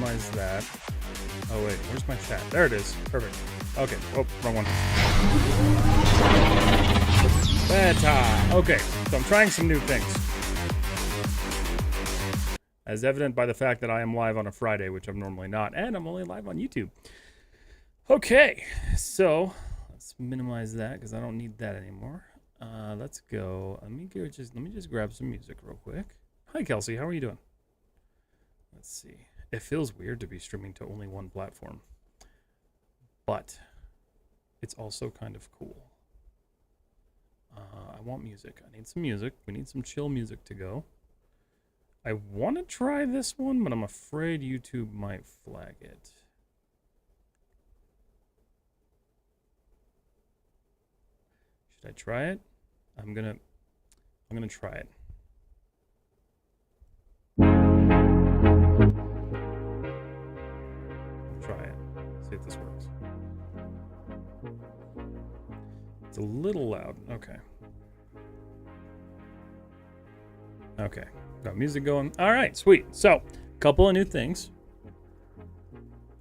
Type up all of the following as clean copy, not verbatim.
minimize that. Oh wait, where's my chat? There it is. Perfect. Okay. Oh, wrong one. Beta. Okay, so I'm trying some new things. As evident by the fact that I am live on a Friday, which I'm normally not, and I'm only live on YouTube. Okay, so let's minimize that because I don't need that anymore. Let's go. Let me just grab some music real quick. Hi, Kelsey. How are you doing? Let's see. It feels weird to be streaming to only one platform, but it's also kind of cool. I want music. I need some music. We need some chill music to go. I want to try this one, but I'm afraid YouTube might flag it. Should I try it? I'm gonna try it. Try it. See if this works. It's a little loud. Okay. Okay. Got music going. All right, sweet. So, couple of new things.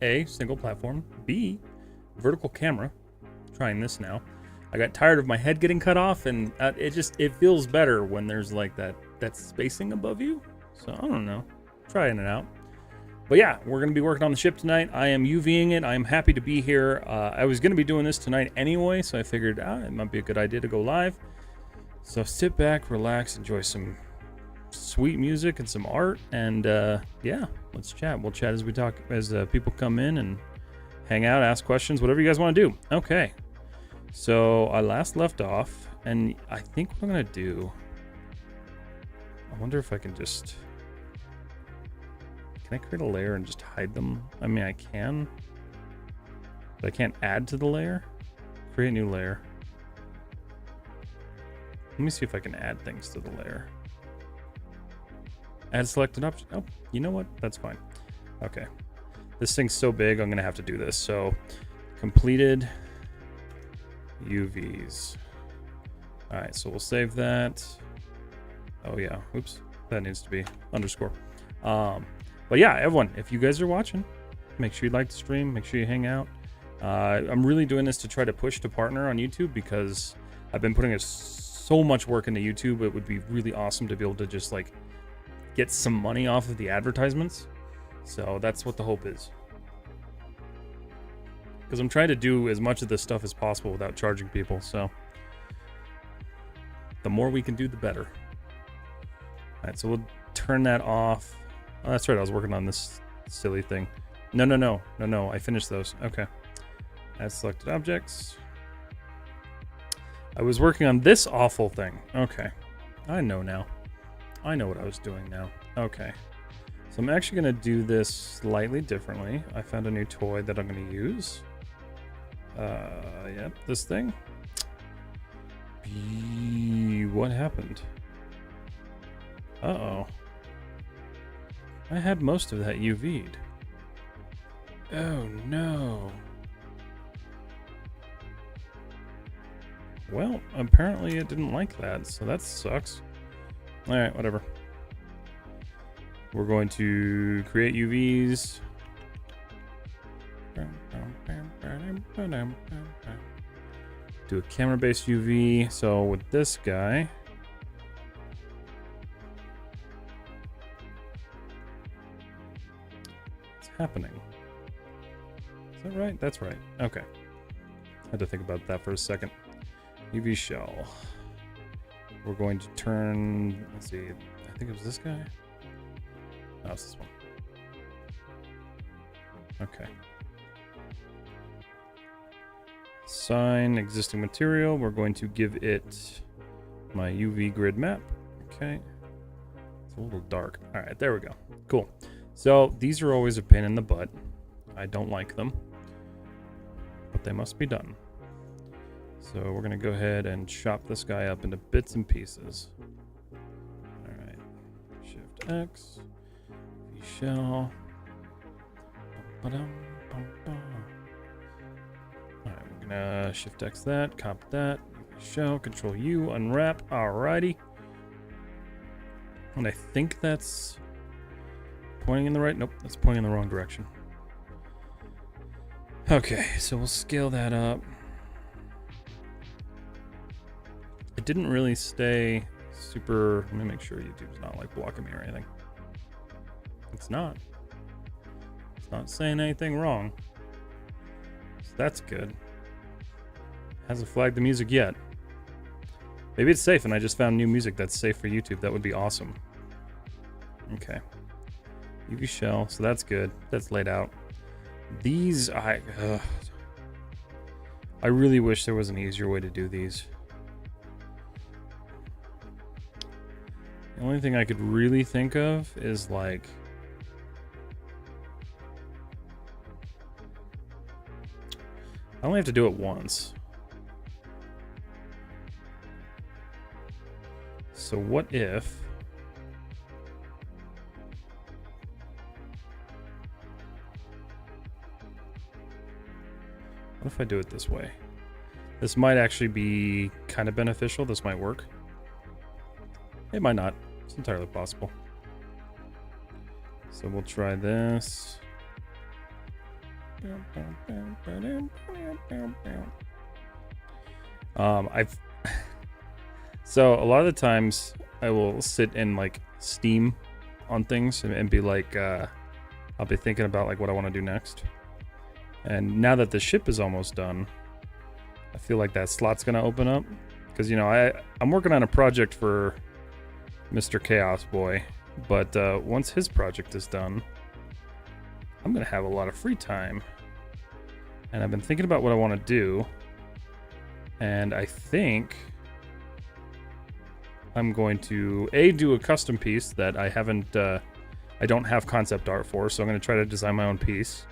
A, single platform. B, vertical camera. Trying this now. I got tired of my head getting cut off, and it feels better when there's like that spacing above you. So I don't know, trying it out. But yeah, we're gonna be working on the ship tonight. I am UVing it. I am happy to be here. I was gonna be doing this tonight anyway, so I figured it might be a good idea to go live. So sit back, relax, enjoy some sweet music and some art, and yeah, let's chat. We'll chat as we talk, as people come in and hang out, ask questions, whatever you guys want to do. Okay. So I last left off, and I think what I'm gonna do, I wonder if I can I create a layer and just hide them? I mean, I can, but I can't add to the layer. Create a new layer. Let me see if I can add things to the layer. Add selected option. Oh, you know what? That's fine. Okay. This thing's so big, I'm gonna have to do this. So, completed UVs. All right, so we'll save that. Oh yeah, oops, that needs to be underscore. But yeah, everyone, if you guys are watching, make sure you like the stream, make sure you hang out. I'm really doing this to try to push to partner on YouTube because I've been putting so much work into YouTube. It would be really awesome to be able to just like get some money off of the advertisements. So that's what the hope is. Because I'm trying to do as much of this stuff as possible without charging people, so the more we can do, the better. Alright, so we'll turn that off. Oh, that's right, I was working on this silly thing. No, I finished those. Okay. Add selected objects. I was working on this awful thing. Okay. I know now. I know what I was doing now. Okay. So I'm actually going to do this slightly differently. I found a new toy that I'm going to use. Yep, this thing. What happened? Uh-oh. I had most of that UV'd. Oh no. Well, apparently it didn't like that, so that sucks. Alright, whatever. We're going to create UVs. Do a camera-based UV. So with this guy, what's happening? Is that right? That's right. Okay. Had to think about that for a second. UV shell. We're going to turn, let's see, I think it was this guy. No, it's this one. Okay. Assign existing material. We're going to give it my UV grid map. Okay. It's a little dark. All right, there we go. Cool. So these are always a pain in the butt. I don't like them, but they must be done. So we're going to go ahead and chop this guy up into bits and pieces. All right. Shift X. V shell. Alright, we're gonna Shift X that, copy that, shell, Control U, unwrap. Alrighty. And I think that's pointing in the right? Nope, that's pointing in the wrong direction. Okay, so we'll scale that up. It didn't really stay super... Let me make sure YouTube's not like blocking me or anything. It's not. It's not saying anything wrong. So that's good. Hasn't flagged the music yet. Maybe it's safe and I just found new music that's safe for YouTube. That would be awesome. Okay. UV shell, so that's good. That's laid out. These, I really wish there was an easier way to do these. The only thing I could really think of is like... I only have to do it once. So what if... What if I do it this way? This might actually be kind of beneficial. This might work. It might not. It's entirely possible. So we'll try this. So a lot of the times I will sit and like steam on things and be like, I'll be thinking about like what I want to do next. And now that the ship is almost done, I feel like that slot's gonna open up. Because, you know, I'm working on a project for Mr. Chaos Boy, but once his project is done, I'm gonna have a lot of free time. And I've been thinking about what I want to do. And I think I'm going to do a custom piece that I don't have concept art for, so I'm going to try to design my own piece.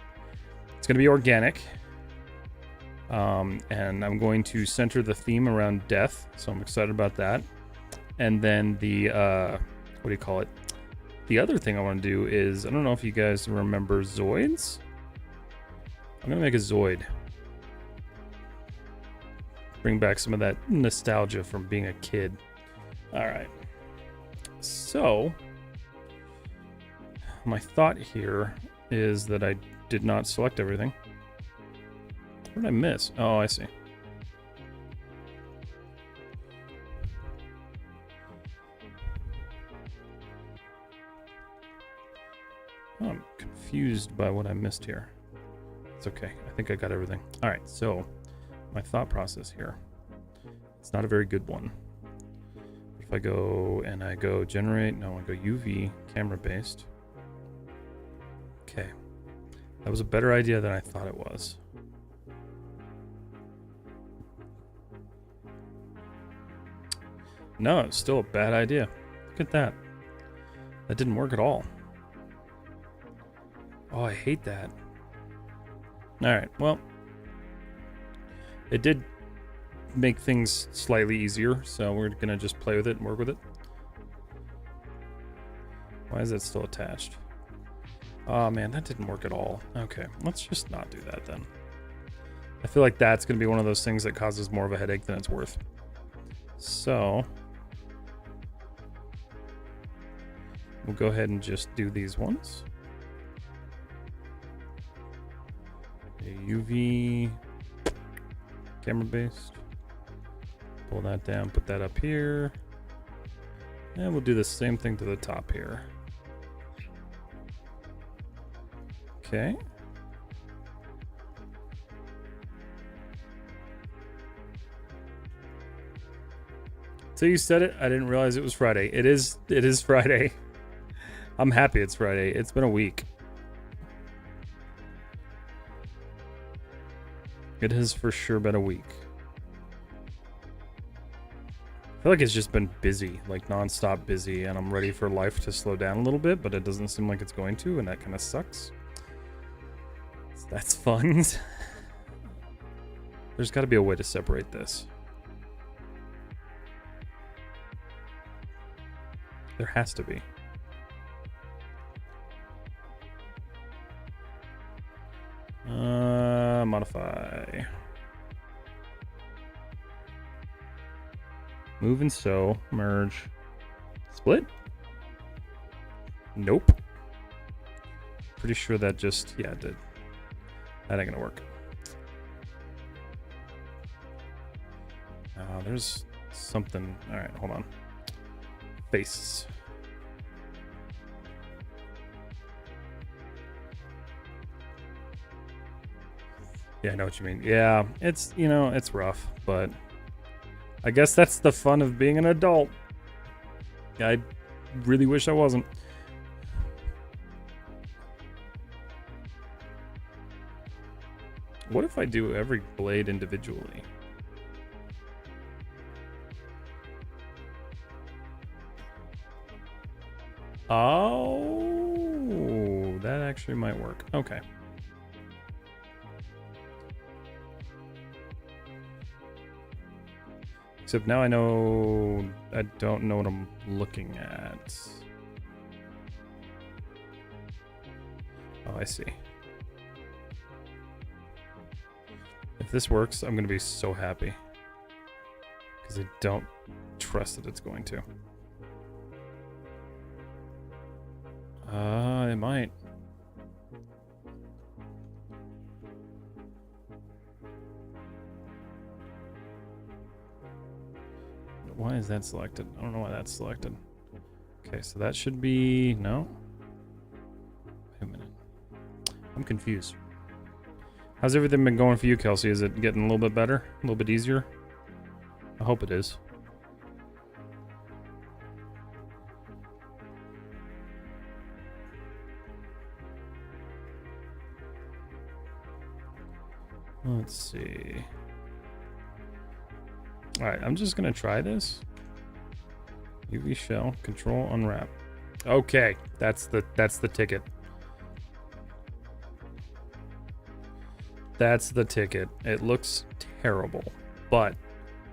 It's going to be organic, and I'm going to center the theme around death, so I'm excited about that. And then the what do you call it? The other thing I want to do is, I don't know if you guys remember Zoids. I'm going to make a Zoid. Bring back some of that nostalgia from being a kid. All right. So, my thought here is that I did not select everything. What did I miss? Oh, I see. Oh, I'm confused by what I missed here. It's okay. I think I got everything. All right, so my thought process here. It's not a very good one. If I go and I go generate, no, I go UV, camera based. Okay. That was a better idea than I thought it was. No, it's still a bad idea. Look at that. That didn't work at all. Oh, I hate that. Alright, well. It did make things slightly easier, so we're gonna just play with it and work with it. Why is that still attached? Oh man, that didn't work at all. Okay, let's just not do that then. I feel like that's gonna be one of those things that causes more of a headache than it's worth. So we'll go ahead and just do these ones. A UV camera based. Pull that down, put that up here. And we'll do the same thing to the top here. Okay. So you said it, I didn't realize it was Friday. It is Friday. I'm happy it's Friday. It's been a week. It has for sure been a week. I feel like it's just been busy, like non-stop busy, and I'm ready for life to slow down a little bit, but it doesn't seem like it's going to, and that kind of sucks. So that's fun. There's got to be a way to separate this. There has to be. Modify. Move and sew. Merge. Split? Nope. Pretty sure that just, yeah, it did. That ain't gonna work. There's something. All right, hold on. Face. Yeah, I know what you mean. Yeah, it's, you know, it's rough, but I guess that's the fun of being an adult. I really wish I wasn't. What if I do every blade individually? Oh, that actually might work. Okay. Except now I know I don't know what I'm looking at. Oh, I see. If this works, I'm going to be so happy. Because I don't trust that it's going to. It might. Why is that selected? I don't know why that's selected. Okay, so that should be... No? Wait a minute. I'm confused. How's everything been going for you, Kelsey? Is it getting a little bit better? A little bit easier? I hope it is. Let's see. Alright, I'm just gonna try this. UV shell, control, unwrap. Okay, that's the ticket. That's the ticket. It looks terrible, but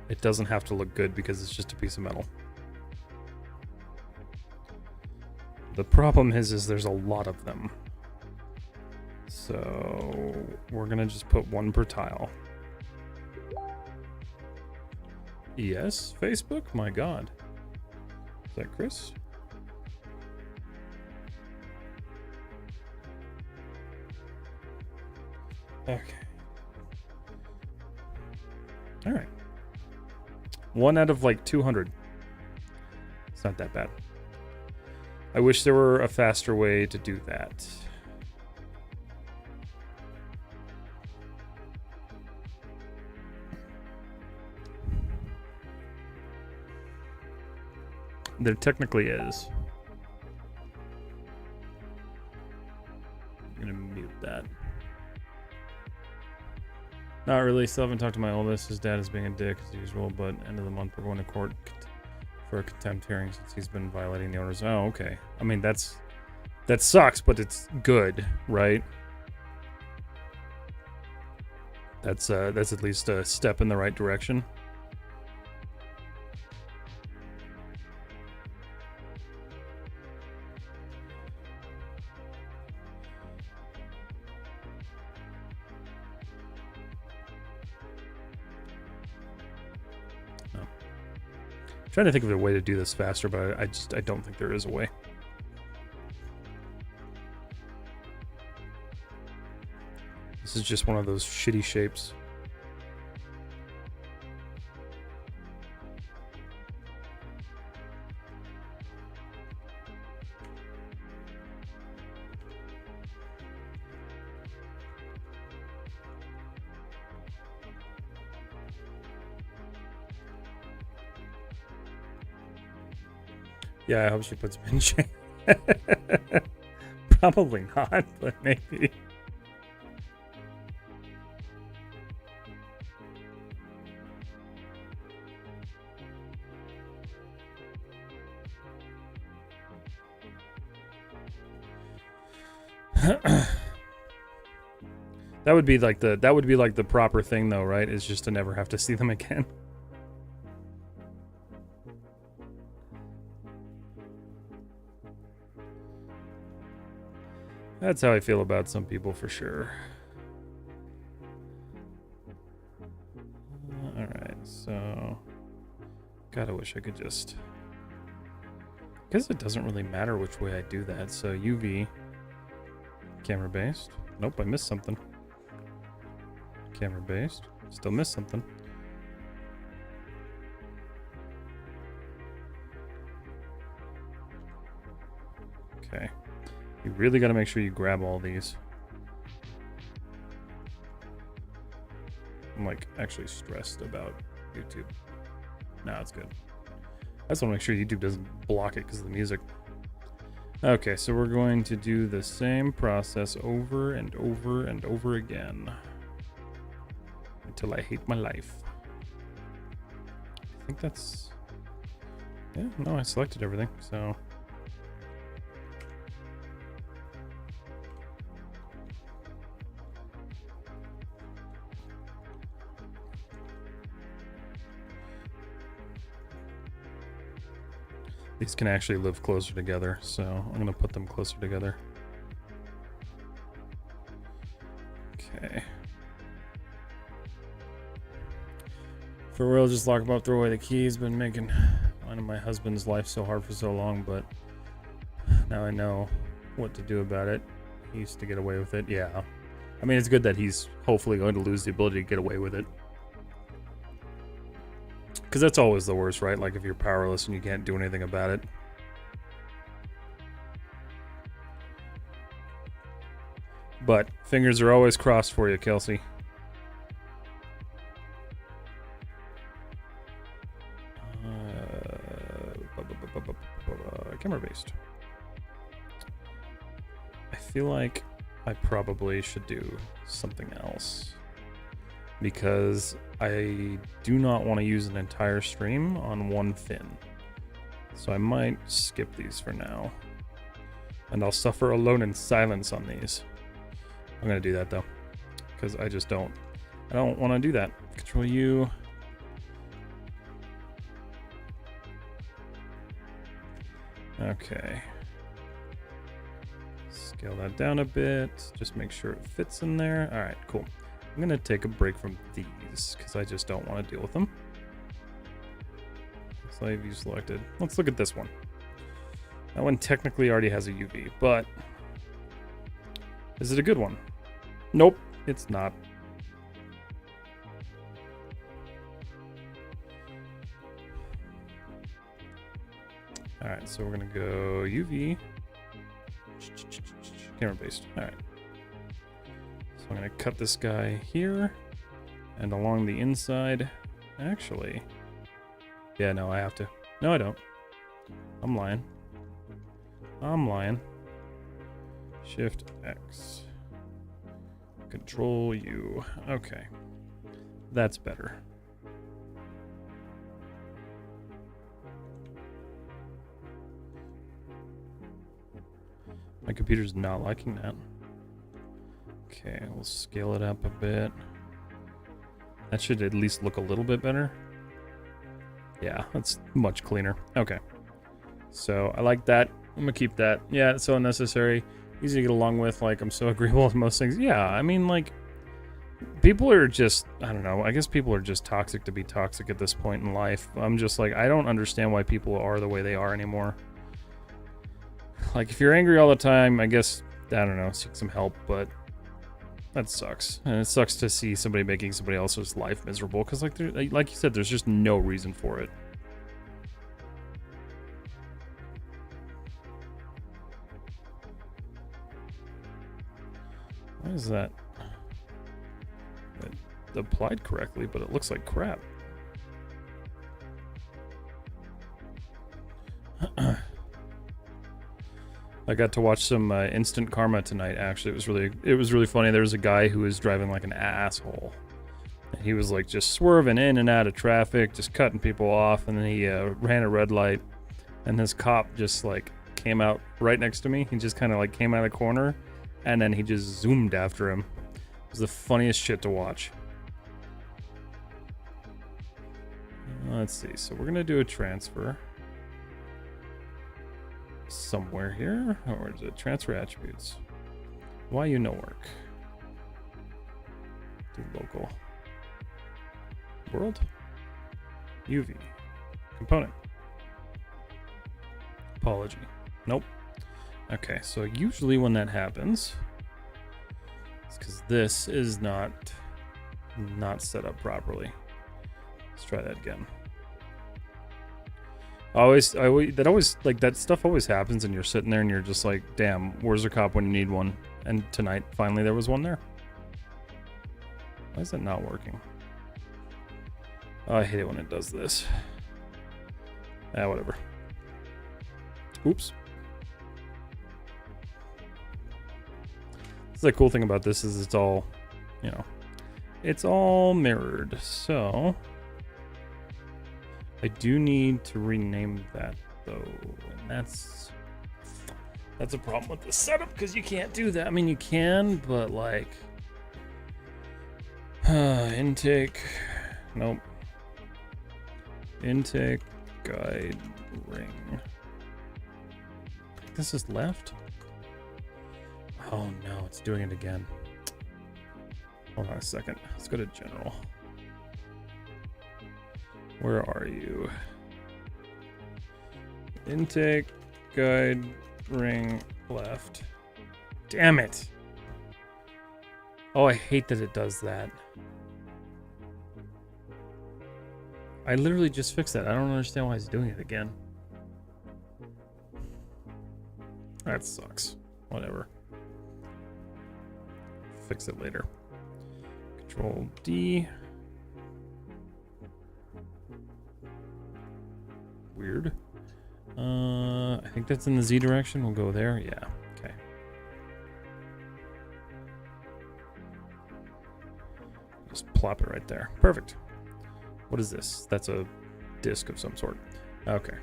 it doesn't have to look good because it's just a piece of metal. The problem is there's a lot of them. So we're gonna just put one per tile. Yes, Facebook? My God. Is that Chris? Okay. All right. 1 out of like 200. It's not that bad. I wish there were a faster way to do that. There technically is. I'm gonna mute that. Not really. Still haven't talked to my oldest. His dad is being a dick as usual, but end of the month we're going to court for a contempt hearing since he's been violating the orders. Oh, okay. I mean, that sucks, but it's good, right? That's at least a step in the right direction. Trying to think of a way to do this faster, but I don't think there is a way. This is just one of those shitty shapes. Yeah, I hope she puts him in shape. Probably not, but maybe. That would be like the proper thing though, right? Is just to never have to see them again. That's how I feel about some people for sure. Alright, so... God, I wish I could just... I guess it doesn't really matter which way I do that, so UV... Camera based. Nope, I missed something. Camera based. Still missed something. Okay. You really got to make sure you grab all these. I'm like actually stressed about YouTube. No, it's good. I just want to make sure YouTube doesn't block it because of the music. Okay, so we're going to do the same process over and over and over again until I hate my life. I think that's... Yeah, no, I selected everything, so... These can actually live closer together, so I'm going to put them closer together. Okay. For real, just lock them up, throw away the keys. Been making mine and my husband's life so hard for so long, but now I know what to do about it. He used to get away with it, yeah. I mean, it's good that he's hopefully going to lose the ability to get away with it. Because that's always the worst, right? Like if you're powerless and you can't do anything about it. But fingers are always crossed for you, Kelsey. Camera based. I feel like I probably should do something else. Because I do not want to use an entire stream on one fin. So I might skip these for now. And I'll suffer alone in silence on these. I'm going to do that though. Because I just don't. I don't want to do that. Control U. Okay. Scale that down a bit. Just make sure it fits in there. Alright, cool. I'm going to take a break from these because I just don't want to deal with them. So I've you selected. Let's look at this one. That one technically already has a UV, but is it a good one? Nope, it's not. Alright, so we're going to go UV. Camera based. Alright. So I'm going to cut this guy here and along the inside. Actually, yeah, no, I have to. No, I don't. I'm lying. I'm lying. Shift X. Control U. Okay. That's better. My computer's not liking that. Okay, we'll scale it up a bit. That should at least look a little bit better. Yeah, that's much cleaner. Okay. So I like that. I'm gonna keep that. Yeah, it's so unnecessary. Easy to get along with. Like, I'm so agreeable with most things. Yeah, I mean, like, people are just, I don't know. I guess people are just toxic to be toxic at this point in life. I'm just like, I don't understand why people are the way they are anymore. Like, if you're angry all the time, I guess, I don't know, seek some help, but that sucks. And it sucks to see somebody making somebody else's life miserable, because, like you said, there's just no reason for it. Why is that? It applied correctly, but it looks like crap. I got to watch some Instant Karma tonight. Actually, it was really funny. There was a guy who was driving like an asshole. And he was like just swerving in and out of traffic, just cutting people off, and then he ran a red light, and this cop just like came out right next to me. He just kind of like came out of the corner, and then he just zoomed after him. It was the funniest shit to watch. Let's see. So we're gonna do a transfer somewhere here, or is it transfer attributes? Why you no work? Do local world UV component topology. Nope. Okay, so usually when that happens, because this is not set up properly. Let's try that again. That stuff always happens, and you're sitting there and you're just like, damn, where's a cop when you need one? And tonight, finally, there was one there. Why is it not working? Oh, I hate it when it does this. Whatever. Oops. The cool thing about this is it's all, it's all mirrored. So I do need to rename that though, and that's a problem with the setup because you can't do that. I mean, you can, but like intake, nope. Intake guide ring. This is left. Oh no, it's doing it again. Hold on a second. Let's go to general. Where are you? Intake, guide, ring, left. Damn it! Oh, I hate that it does that. I literally just fixed that. I don't understand why it's doing it again. That sucks. Whatever. Fix it later. Control D. Weird. I think that's in the Z direction. We'll go there. Yeah. Okay. Just plop it right there. Perfect. What is this? That's a disc of some sort. Okay.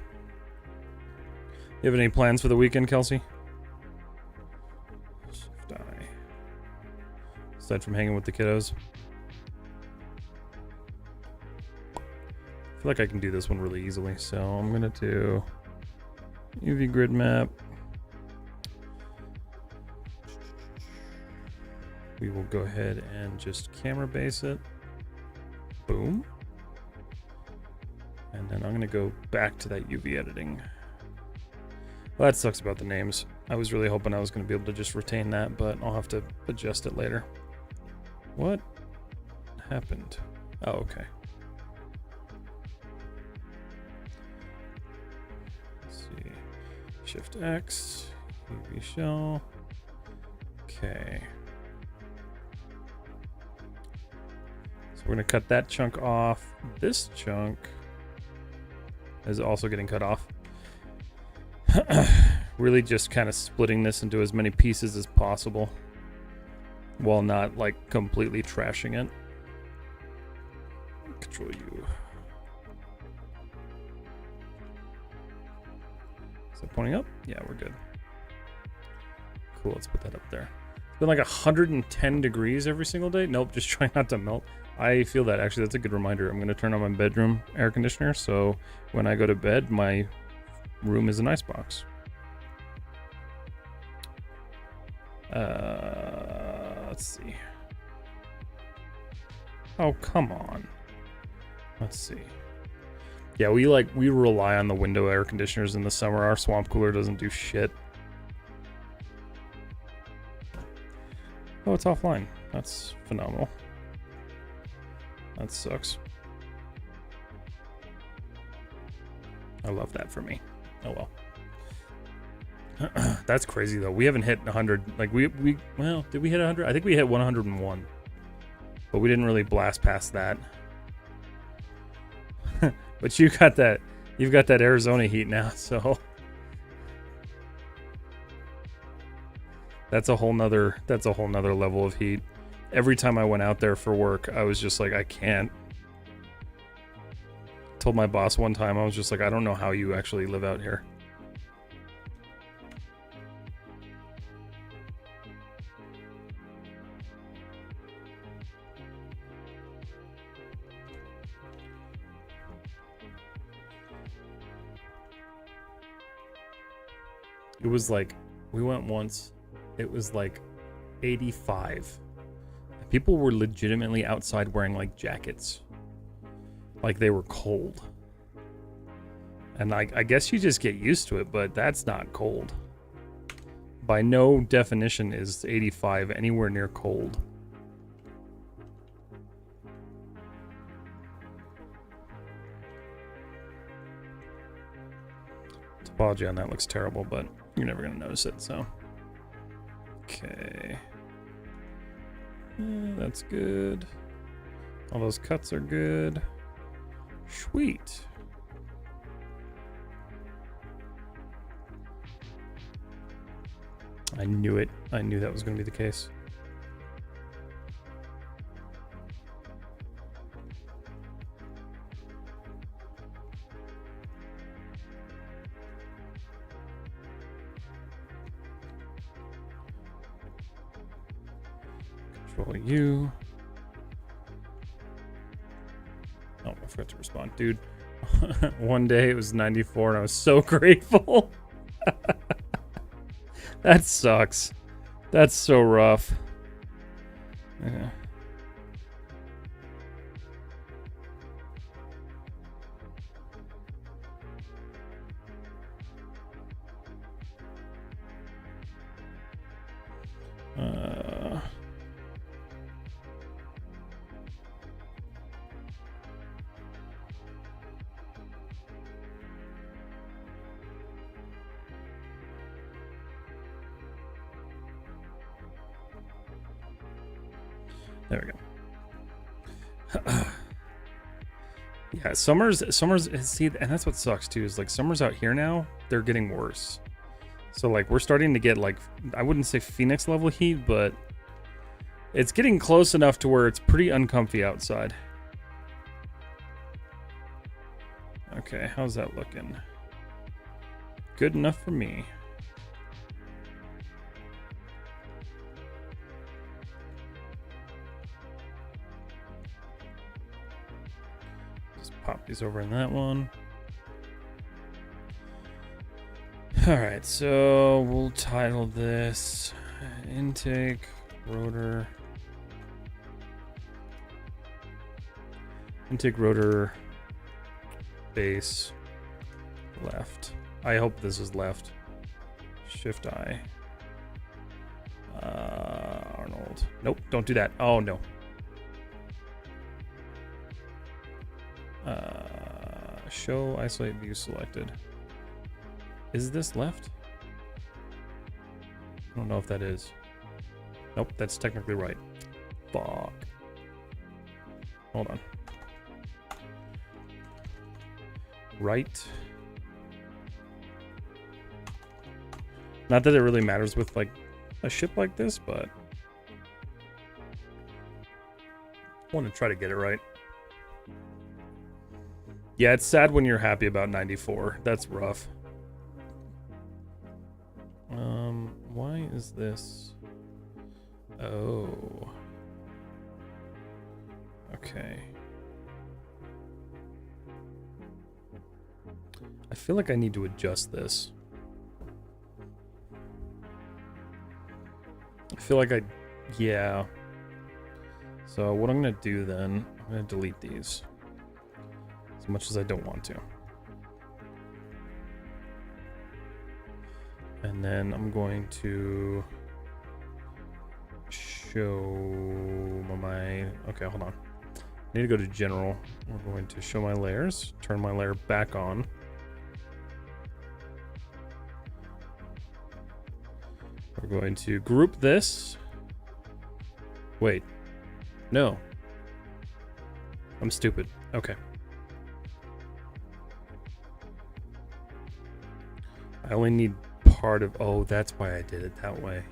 You have any plans for the weekend, Kelsey? Shift I. Aside from hanging with the kiddos. I feel like I can do this one really easily, so I'm gonna do UV grid map. We will go ahead and just camera base it. Boom. And then I'm gonna go back to that UV editing. Well, that sucks about the names. I was really hoping I was gonna be able to just retain that, but I'll have to adjust it later. What happened? Oh, okay. Shift X, UV shell. Okay. So we're gonna cut that chunk off. This chunk is also getting cut off. Really just kind of splitting this into as many pieces as possible while not like completely trashing it. Control U. Is that pointing up? Yeah, we're good. Cool, let's put that up there. It's been like 110 degrees every single day. Nope, just try not to melt. I feel that. Actually, that's a good reminder. I'm going to turn on my bedroom air conditioner, so when I go to bed, my room is an icebox. Let's see. Oh, come on. Let's see. Yeah, we rely on the window air conditioners in the summer. Our swamp cooler doesn't do shit. Oh, it's offline. That's phenomenal. That sucks. I love that for me. Oh well. That's crazy though. We haven't hit 100. Like well, did we hit 100? I think we hit 101. But we didn't really blast past that. But you've got that Arizona heat now, so that's a whole nother level of heat. Every time I went out there for work, I was just like, I can't. Told my boss one time, I was just like, I don't know how you actually live out here. It was like, we went once, it was like 85. People were legitimately outside wearing like jackets. Like they were cold. And I guess you just get used to it, but that's not cold. by no definition is 85 anywhere near cold. Topology on that looks terrible, but you're never going to notice it, so. Okay. Yeah, that's good. All those cuts are good. Sweet. I knew it. I knew that was going to be the case. Control U. Oh, I forgot to respond. Dude, one day it was 94 and I was so grateful. That sucks. That's so rough. Yeah. There we go. Yeah, summers, see, and that's what sucks too, is like summers out here now, they're getting worse. So like we're starting to get like, I wouldn't say Phoenix level heat, but it's getting close enough to where it's pretty uncomfy outside. Okay, how's that looking? Good enough for me. Pop these over in that one. Alright, so we'll title this Intake Rotor. Intake Rotor Base left. I hope this is left. Shift I. Arnold. Nope, don't do that. Oh no. Show isolate view selected. Is this left? I don't know if that is. Nope, that's technically right. Fuck. Hold on. Right. Not that it really matters with like a ship like this, but I want to try to get it right. Yeah, it's sad when you're happy about 94. That's rough. Why is this? Oh. Okay. I feel like I need to adjust this. I feel like yeah. So what I'm gonna do then, I'm gonna delete these. As much as I don't want to. And then I'm going to show my, okay, hold on. I need to go to general. We're going to show my layers, turn my layer back on. We're going to group this. Wait, no. I'm stupid. Okay. I only need part of, oh, that's why I did it that way.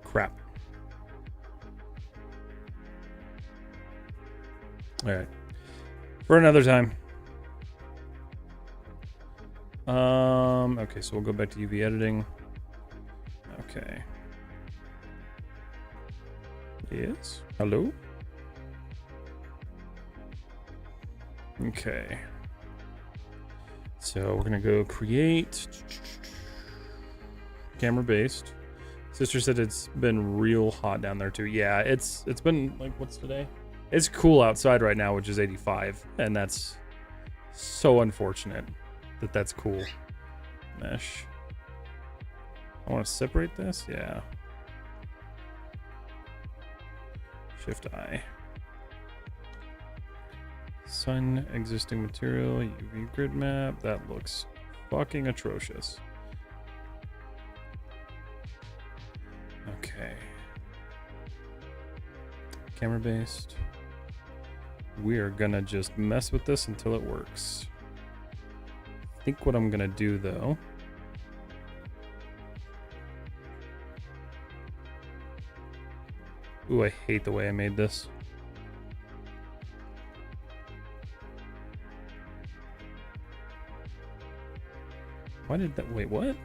Crap. All right. For another time. Okay, so we'll go back to UV editing. Okay. Yes. Hello? Okay. So we're gonna go create camera based. Sister said it's been real hot down there too. Yeah, it's been like, what's today? It's cool outside right now, which is 85, and that's so unfortunate that that's cool. Mesh. I want to separate this? Yeah. Shift I. Sun, existing material, UV grid map. That looks fucking atrocious. Okay. Camera based. We are gonna just mess with this until it works. I think what I'm gonna do though. Ooh, I hate the way I made this. Why did that? Wait, what?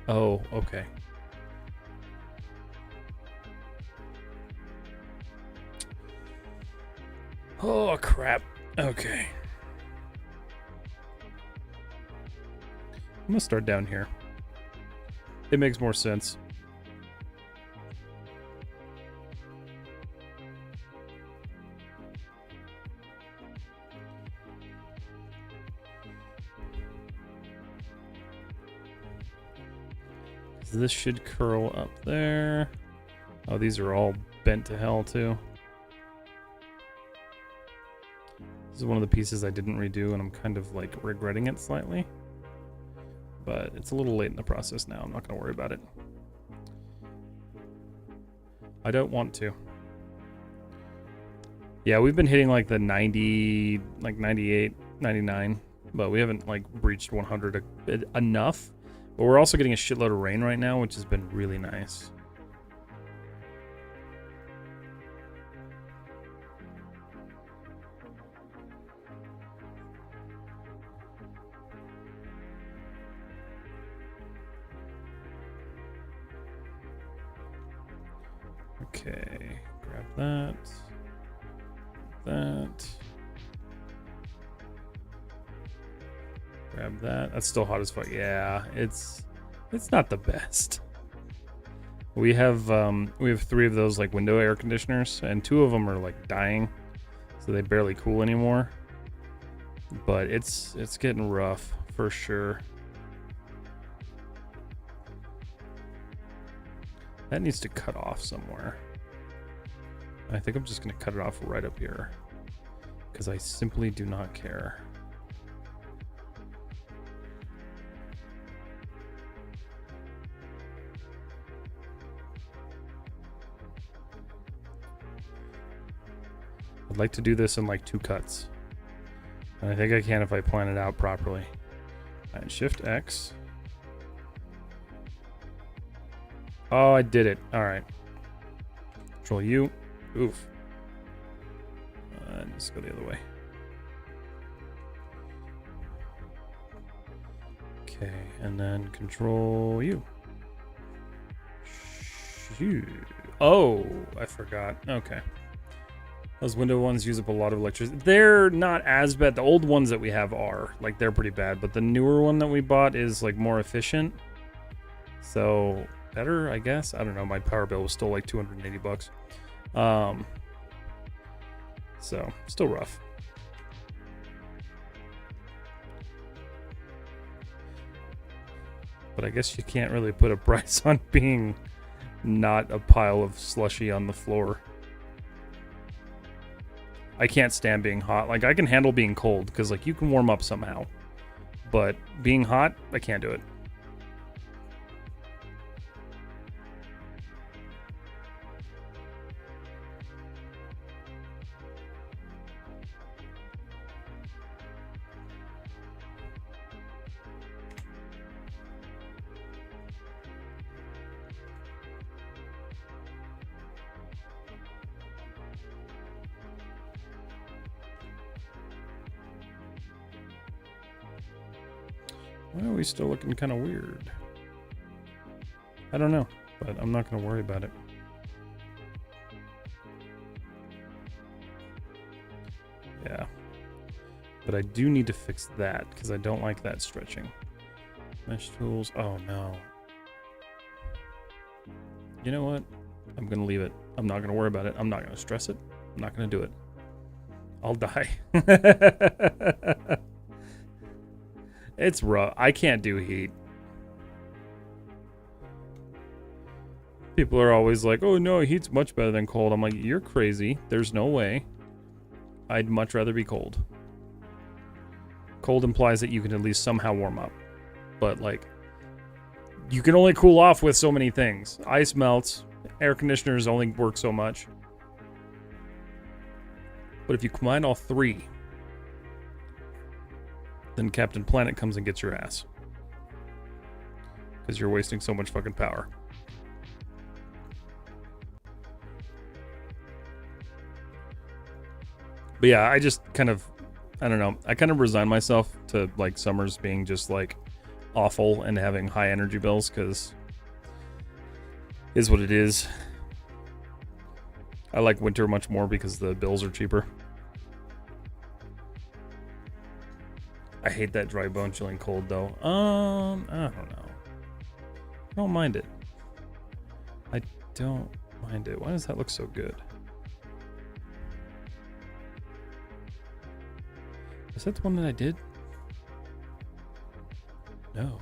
Oh, okay. Oh, crap. Okay. I'm gonna start down here. It makes more sense. This should curl up there. Oh, these are all bent to hell too. This is one of the pieces I didn't redo, and I'm kind of like regretting it slightly. But it's a little late in the process now. I'm not going to worry about it. I don't want to. Yeah, we've been hitting like the 90, like 98, 99, but we haven't like breached 100 enough. But we're also getting a shitload of rain right now, which has been really nice. Okay, grab that. That. Grab that. That's still hot as fuck. Yeah, it's not the best. We have 3 of those like window air conditioners, and 2 of them are like dying, so they barely cool anymore. But it's getting rough for sure. That needs to cut off somewhere. I think I'm just gonna cut it off right up here, because I simply do not care. I'd like to do this in like 2 cuts. And I think I can if I plan it out properly. And Shift X. Oh, I did it. Alright. Control U. Oof. Let's go the other way. Okay, and then Control U. Shoot. Oh, I forgot. Okay. Those window ones use up a lot of electricity. They're not as bad. The old ones that we have are. Like, they're pretty bad. But the newer one that we bought is, like, more efficient. So, better, I guess. I don't know. My power bill was still, like, $280. So, still rough. But I guess you can't really put a price on being not a pile of slushy on the floor. I can't stand being hot. Like, I can handle being cold, because, like, you can warm up somehow. But being hot, I can't do it. Why are we still looking kind of weird? I don't know, but I'm not going to worry about it. Yeah. But I do need to fix that, because I don't like that stretching. Mesh tools. Oh, no. You know what? I'm going to leave it. I'm not going to worry about it. I'm not going to stress it. I'm not going to do it. I'll die. It's rough. I can't do heat. People are always like, oh no, heat's much better than cold. I'm like, you're crazy. There's no way. I'd much rather be cold. Cold implies that you can at least somehow warm up. But like, you can only cool off with so many things. Ice melts. Air conditioners only work so much. But if you combine all three, then Captain Planet comes and gets your ass. Because you're wasting so much fucking power. But yeah, I just kind of, I don't know. I kind of resign myself to like summers being just like awful and having high energy bills because is what it is. I like winter much more because the bills are cheaper. I hate that dry bone chilling cold though. I don't know. I don't mind it. I don't mind it. Why does that look so good? Is that the one that I did? No.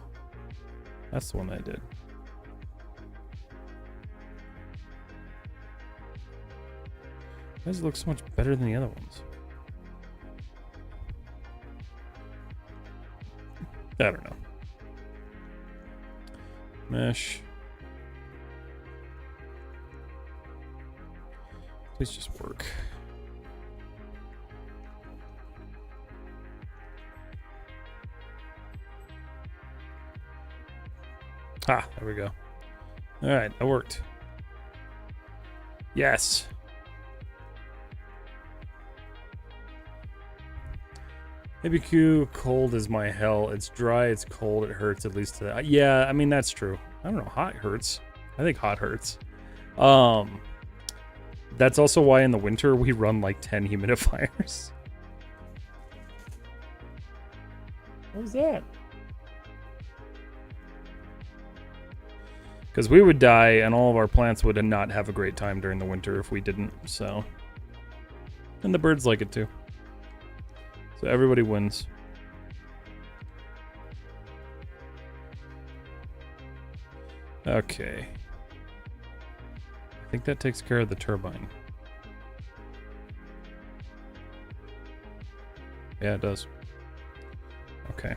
That's the one that I did. Why does it look so much better than the other ones? I don't know. Mesh. Please just work. Ah, there we go. All right, that worked. Yes. ABQ cold is my hell. It's dry, it's cold, it hurts at least. Yeah, I mean, that's true. I don't know, hot hurts. I think hot hurts. That's also why in the winter we run like 10 humidifiers. What was that? Because we would die and all of our plants would not have a great time during the winter if we didn't, so. And the birds like it too. So everybody wins. Okay. I think that takes care of the turbine. Yeah, it does. Okay.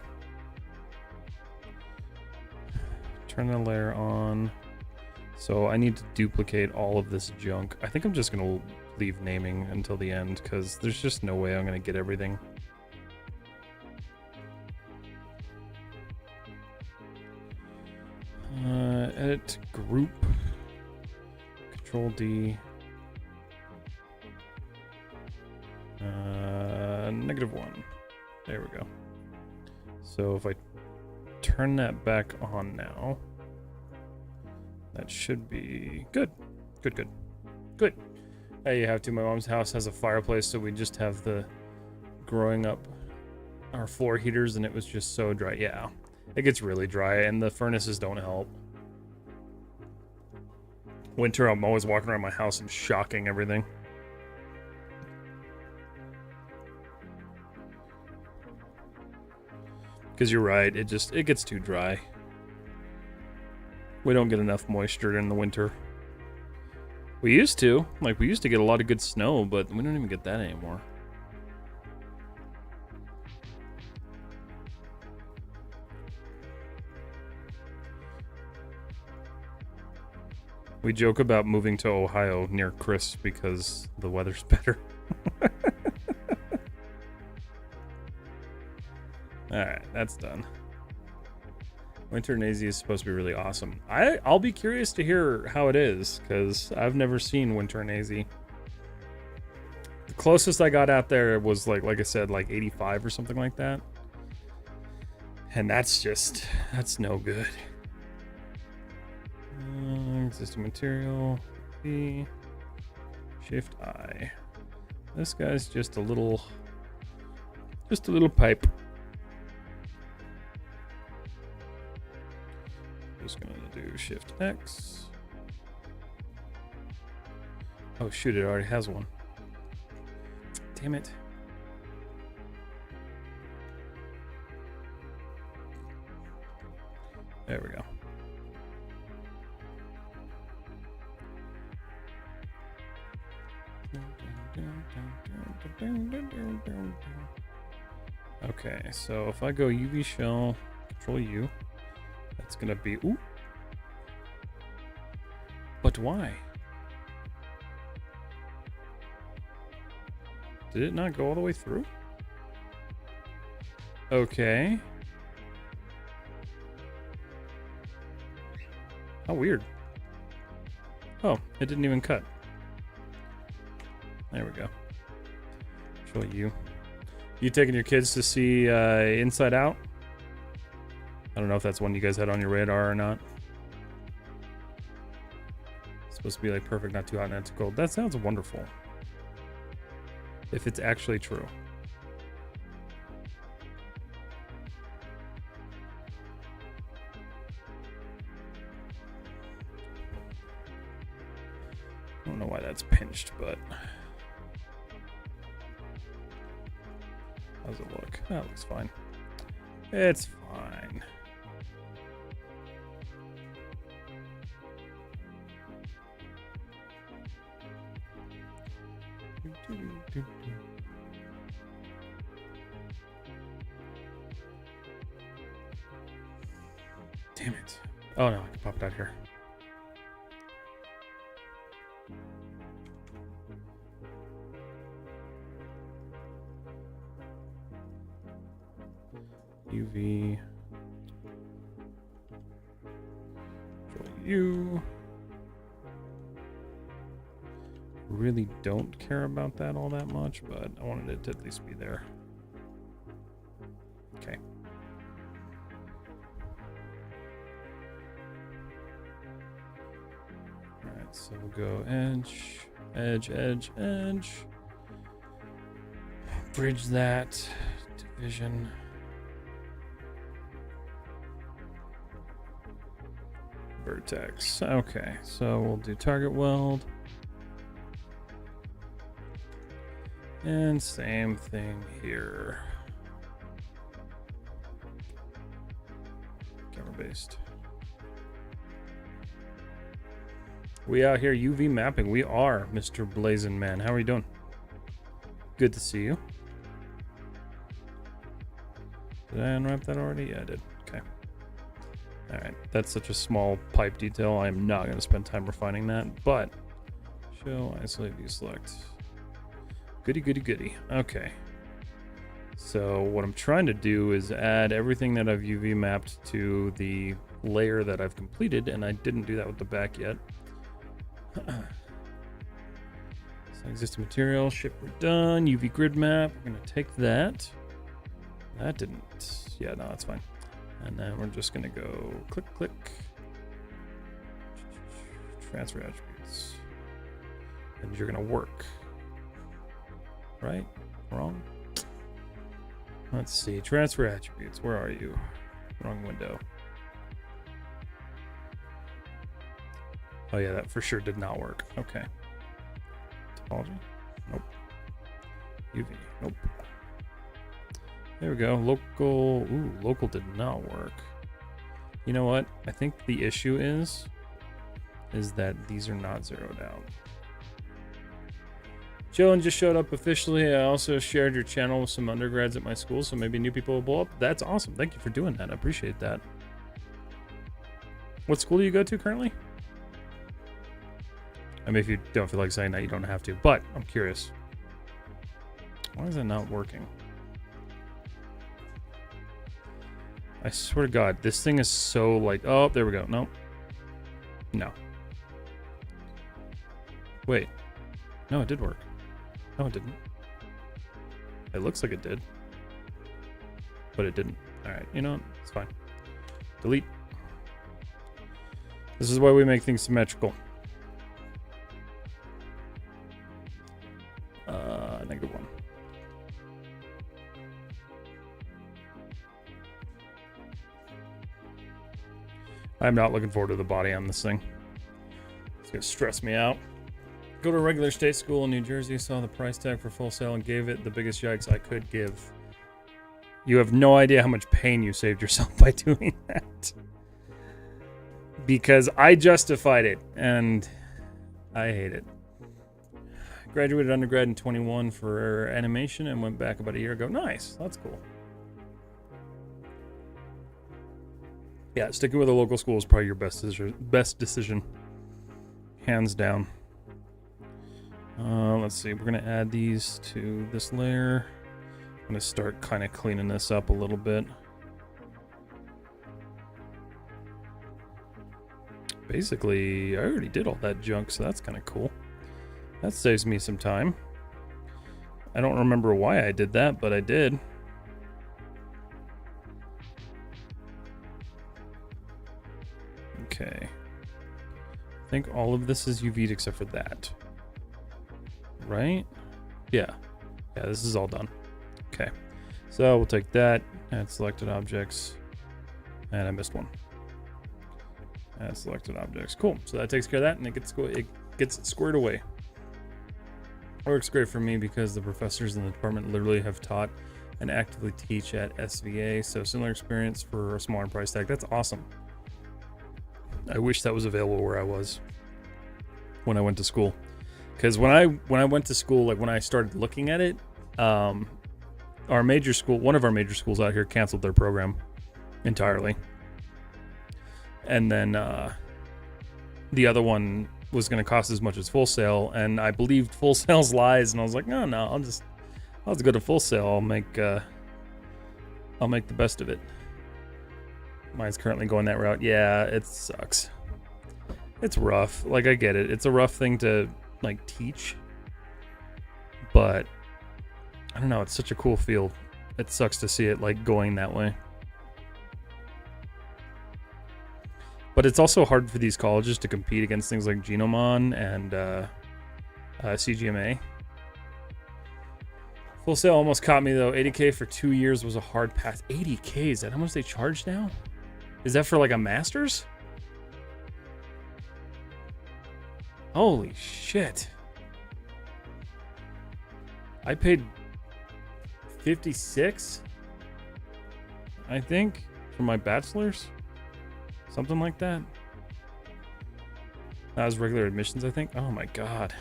Turn the layer on. So I need to duplicate all of this junk. I think I'm just going to leave naming until the end because there's just no way I'm going to get everything. Edit group. Control D. -1. There we go. So if I turn that back on now, that should be good. Good. Hey, you have to. My mom's house has a fireplace, so we just have the growing up our floor heaters, and it was just so dry. Yeah, it gets really dry, and the furnaces don't help. Winter, I'm always walking around my house and shocking everything. Because you're right, it gets too dry. We don't get enough moisture in the winter. We used to. Like, we used to get a lot of good snow, but we don't even get that anymore. We joke about moving to Ohio near Chris because the weather's better. Alright, that's done. Winter Nazi is supposed to be really awesome. I'll be curious to hear how it is, because I've never seen Winter Nazi. The closest I got out there was like I said, like 85 or something like that. And that's no good. Existing material, B, Shift I. This guy's just a little pipe. Just gonna do Shift X. Oh shoot, it already has one. Damn it. There we go. Okay, so if I go UV shell, control U, that's gonna be, ooh. But why? Did it not go all the way through? Okay. How weird. Oh, it didn't even cut. There we go. Show you. You taking your kids to see Inside Out? I don't know if that's one you guys had on your radar or not. It's supposed to be like perfect, not too hot, not too cold. That sounds wonderful. If it's actually true. I don't know why that's pinched, but how's it look? That looks fine. It's fine. Damn it. Oh no, I can pop it out here. UV. You really don't care about that all that much, but I wanted it to at least be there. Okay. Alright, so we'll go edge, edge, edge, edge. Bridge that division. Vertex. Okay, so we'll do target weld. And same thing here. Camera based. We out here UV mapping. We are Mr. Blazin' Man. How are you doing? Good to see you. Did I unwrap that already? Yeah, I did. Okay. Alright, that's such a small pipe detail. I am not going to spend time refining that, but show, isolate, view, select. Goody, goody, goody. Okay. So what I'm trying to do is add everything that I've UV mapped to the layer that I've completed, and I didn't do that with the back yet. So existing material, ship, we're done. UV grid map, we're going to take that. That didn't, yeah, no, that's fine. And then we're just gonna go click, click. Transfer attributes. And you're gonna work. Right? Wrong? Let's see. Transfer attributes. Where are you? Wrong window. Oh yeah, that for sure did not work. Okay. Topology? Nope. UV? Nope. There we go. Local. Ooh, local did not work. You know what? I think the issue is that these are not zeroed out. Chillin' just showed up officially. I also shared your channel with some undergrads at my school, so maybe new people will blow up. That's awesome. Thank you for doing that. I appreciate that. What school do you go to currently? I mean, if you don't feel like saying that, you don't have to, but I'm curious. Why is it not working? I swear to God, this thing is so like, oh, there we go. No. No. Wait. No, it did work. No, it didn't. It looks like it did. But it didn't. Alright, you know what? It's fine. Delete. This is why we make things symmetrical. -1. I'm not looking forward to the body on this thing. It's gonna stress me out. Go to a regular state school in New Jersey, saw the price tag for Full Sail and gave it the biggest yikes I could give. You have no idea how much pain you saved yourself by doing that. Because I justified it, and I hate it. Graduated undergrad in 21 for animation and went back about a year ago. Nice, that's cool. Yeah, sticking with a local school is probably your best decision. Hands down. Let's see, we're going to add these to this layer. I'm going to start kind of cleaning this up a little bit. Basically, I already did all that junk, so that's kind of cool. That saves me some time. I don't remember why I did that, but I did. Okay. I think all of this is UV'd except for that. Right? Yeah. Yeah, this is all done. Okay. So we'll take that, add selected objects, and I missed one. Add selected objects. Cool. So that takes care of that, and it gets it squared away. Works great for me because the professors in the department literally have taught and actively teach at SVA, so similar experience for a smaller price tag. That's awesome. I wish that was available where I was when I went to school. Because when I went to school, like when I started looking at it, our major school, one of our major schools out here, canceled their program entirely, and then the other one was going to cost as much as Full Sail, and I believed Full Sail's lies, and I was like, no, I'll just go to Full Sail. I'll make the best of it. Mine's currently going that route. Yeah, it sucks. It's rough. Like, I get it. It's a rough thing to like teach, but I don't know, it's such a cool field. It sucks to see it like going that way. But it's also hard for these colleges to compete against things like Genomon and CGMA. Full Sail almost caught me though. 80K for 2 years was a hard pass. 80K, is that how much they charge now? Is that for like a master's? Holy shit. I paid 56, I think, for my bachelor's. Something like that. That was regular admissions, I think. Oh my god.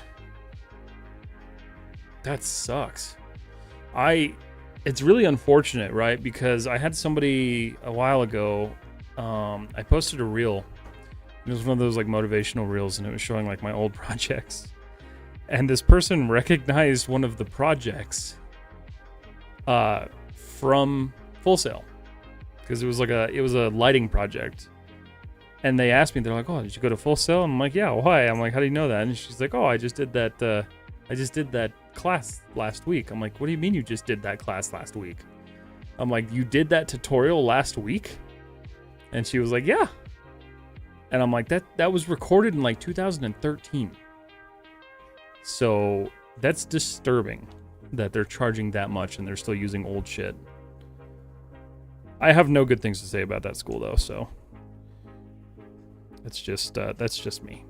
That sucks. It's really unfortunate, right? Because I had somebody a while ago, I posted a reel. It was one of those like motivational reels, and it was showing like my old projects. And this person recognized one of the projects from Full Sail, because it was a lighting project. And they asked me, they're like, "Oh, did you go to Full Sail?" And I'm like, "Yeah, why?" I'm like, "How do you know that?" And she's like, "Oh, I just did that class last week." I'm like, "What do you mean you just did that class last week?" I'm like, "You did that tutorial last week?" And she was like, "Yeah." And I'm like, that was recorded in like 2013. So that's disturbing that they're charging that much and they're still using old shit. I have no good things to say about that school though, so that's just me.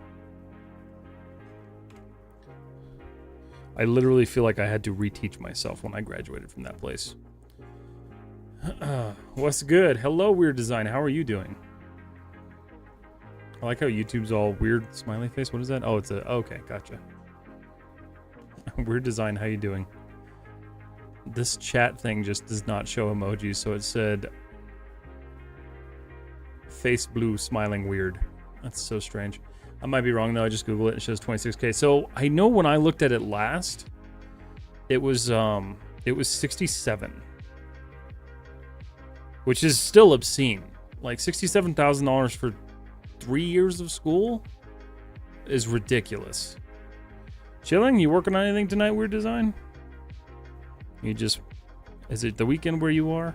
I literally feel like I had to reteach myself when I graduated from that place. What's good? Hello, Weird Design. How are you doing? I like how YouTube's all weird smiley face. What is that? Oh, okay, gotcha. Weird Design, how you doing? This chat thing just does not show emojis, so it said face blue smiling weird. That's so strange. I might be wrong though. I just Googled it. It shows 26K. So I know when I looked at it last, it was 67, which is still obscene. Like $67,000 for 3 years of school is ridiculous. Chilling? You working on anything tonight, Weird Design? Is it the weekend where you are?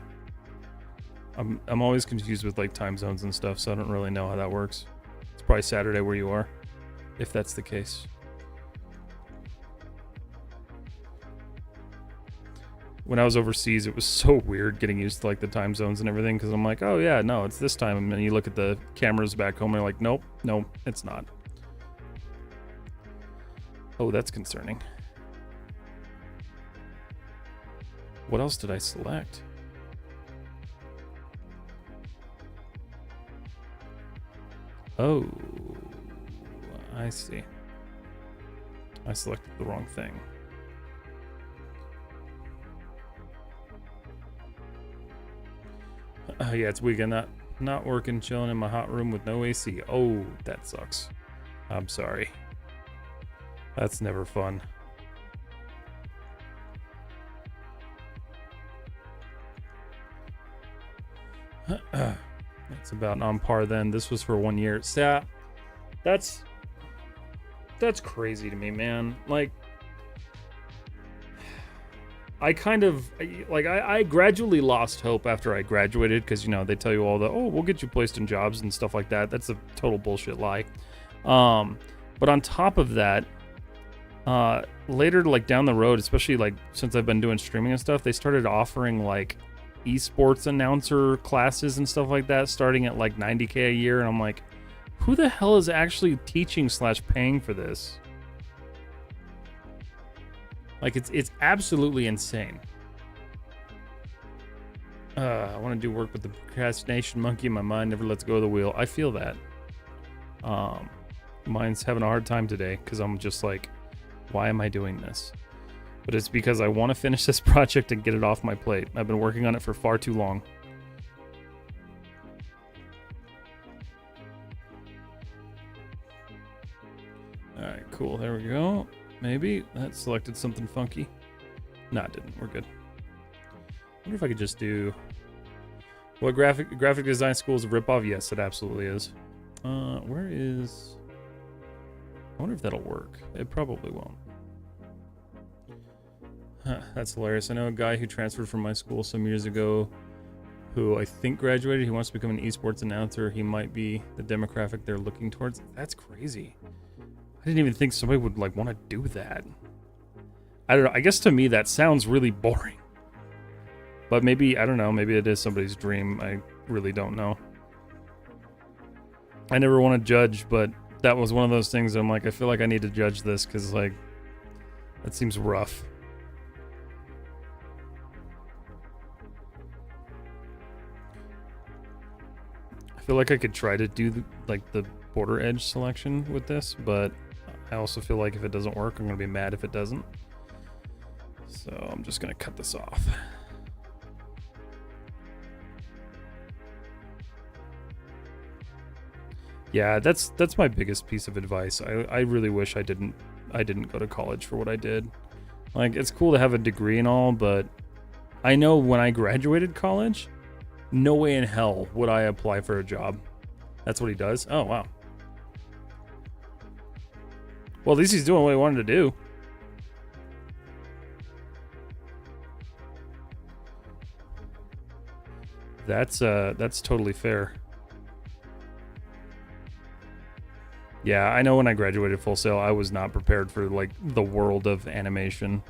I'm always confused with like time zones and stuff, so I don't really know how that works. It's probably Saturday where you are, if that's the case. When I was overseas, it was so weird getting used to like the time zones and everything, because I'm like, oh yeah, no, it's this time. And then you look at the cameras back home and you're like, nope, it's not. Oh, that's concerning. What else did I select? Oh, I see. I selected the wrong thing. Yeah, it's weekend. Not working, chilling in my hot room with no AC. Oh, that sucks. I'm sorry. That's never fun. That's about on par then. This was for 1 year. So, that's crazy to me, man. Like, I kind of, like, I gradually lost hope after I graduated because, you know, they tell you all the, oh, we'll get you placed in jobs and stuff like that. That's a total bullshit lie. But on top of that, later, like, down the road, especially, like, since I've been doing streaming and stuff, they started offering, like, esports announcer classes and stuff like that, starting at, like, $90K a year. And I'm like, who the hell is actually teaching / paying for this? Like, it's absolutely insane. I want to do work, but the procrastination monkey in my mind never lets go of the wheel. I feel that. Mine's having a hard time today because I'm just like, why am I doing this? But it's because I want to finish this project and get it off my plate. I've been working on it for far too long. All right, cool. There we go. Maybe that selected something funky. No, it didn't. We're good. I wonder if I could just do... What graphic design school is a ripoff? Yes, it absolutely is. Where is... I wonder if that'll work. It probably won't. Huh, that's hilarious. I know a guy who transferred from my school some years ago who I think graduated. He wants to become an esports announcer. He might be the demographic they're looking towards. That's crazy. I didn't even think somebody would, like, want to do that. I don't know. I guess to me that sounds really boring. But maybe, I don't know, maybe it is somebody's dream. I really don't know. I never want to judge, but that was one of those things I'm like, I feel like I need to judge this because, like, that seems rough. I feel like I could try to do, like, the border edge selection with this, but I also feel like if it doesn't work, I'm going to be mad if it doesn't. So I'm just going to cut this off. Yeah, that's my biggest piece of advice. I really wish I didn't go to college for what I did. Like, it's cool to have a degree and all, but I know when I graduated college, no way in hell would I apply for a job. That's what he does? Oh, wow. Well, at least he's doing what he wanted to do. That's totally fair. Yeah, I know when I graduated Full Sail, I was not prepared for, like, the world of animation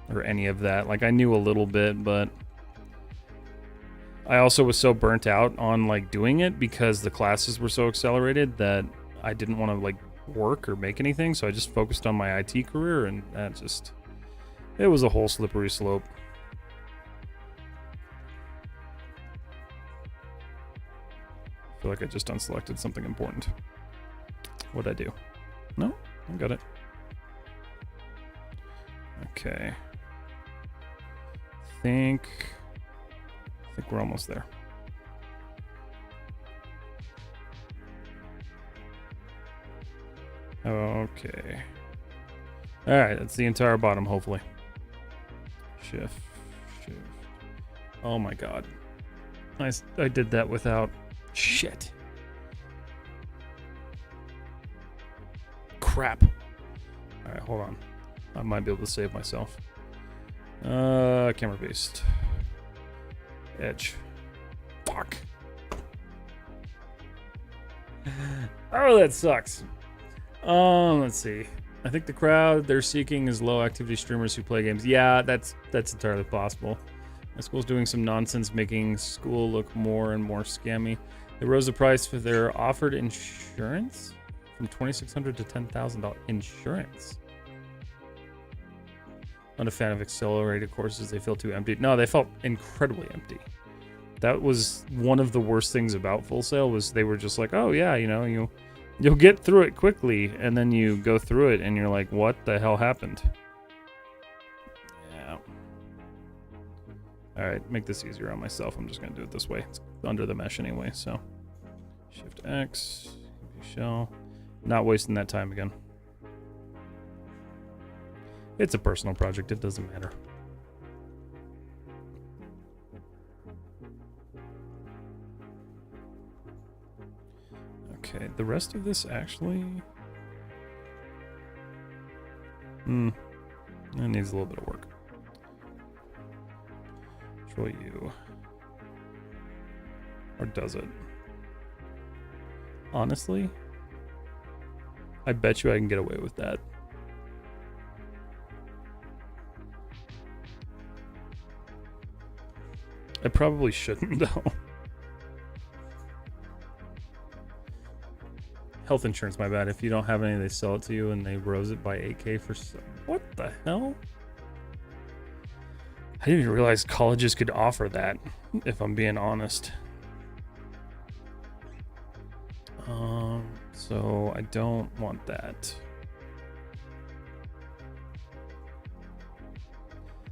or any of that. Like, I knew a little bit, but I also was so burnt out on, like, doing it because the classes were so accelerated that I didn't want to, like, work or make anything, so I just focused on my IT career, and that just... it was a whole slippery slope. I feel like I just unselected something important. What'd I do? No, I got it. Okay. I think we're almost there. Okay. All right, that's the entire bottom, hopefully. Shift. Oh my god. I did that without... shit. Crap. All right, hold on. I might be able to save myself. Camera based. Edge. Fuck. Oh, that sucks. Let's see. I think the crowd they're seeking is low activity streamers who play games. Yeah, that's entirely possible. My school's doing some nonsense, making school look more and more scammy. They rose the price for their offered insurance from $2,600 to $10,000 insurance. Not a fan of accelerated courses. They feel too empty. No, they felt incredibly empty. That was one of the worst things about Full Sail was they were just like, oh yeah, you know, you'll get through it quickly, and then you go through it and you're like, what the hell happened? Yeah. All right, make this easier on myself. I'm just gonna do it this way. It's under the mesh anyway, so Shift X, shell. Not wasting that time again. It's a personal project, it doesn't matter. Okay, the rest of this actually... it needs a little bit of work. Control U. Or does it? Honestly, I bet you I can get away with that. I probably shouldn't, though. Health insurance, my bad. If you don't have any, they sell it to you and they rose it by 8K for... What the hell? I didn't even realize colleges could offer that, if I'm being honest. So I don't want that.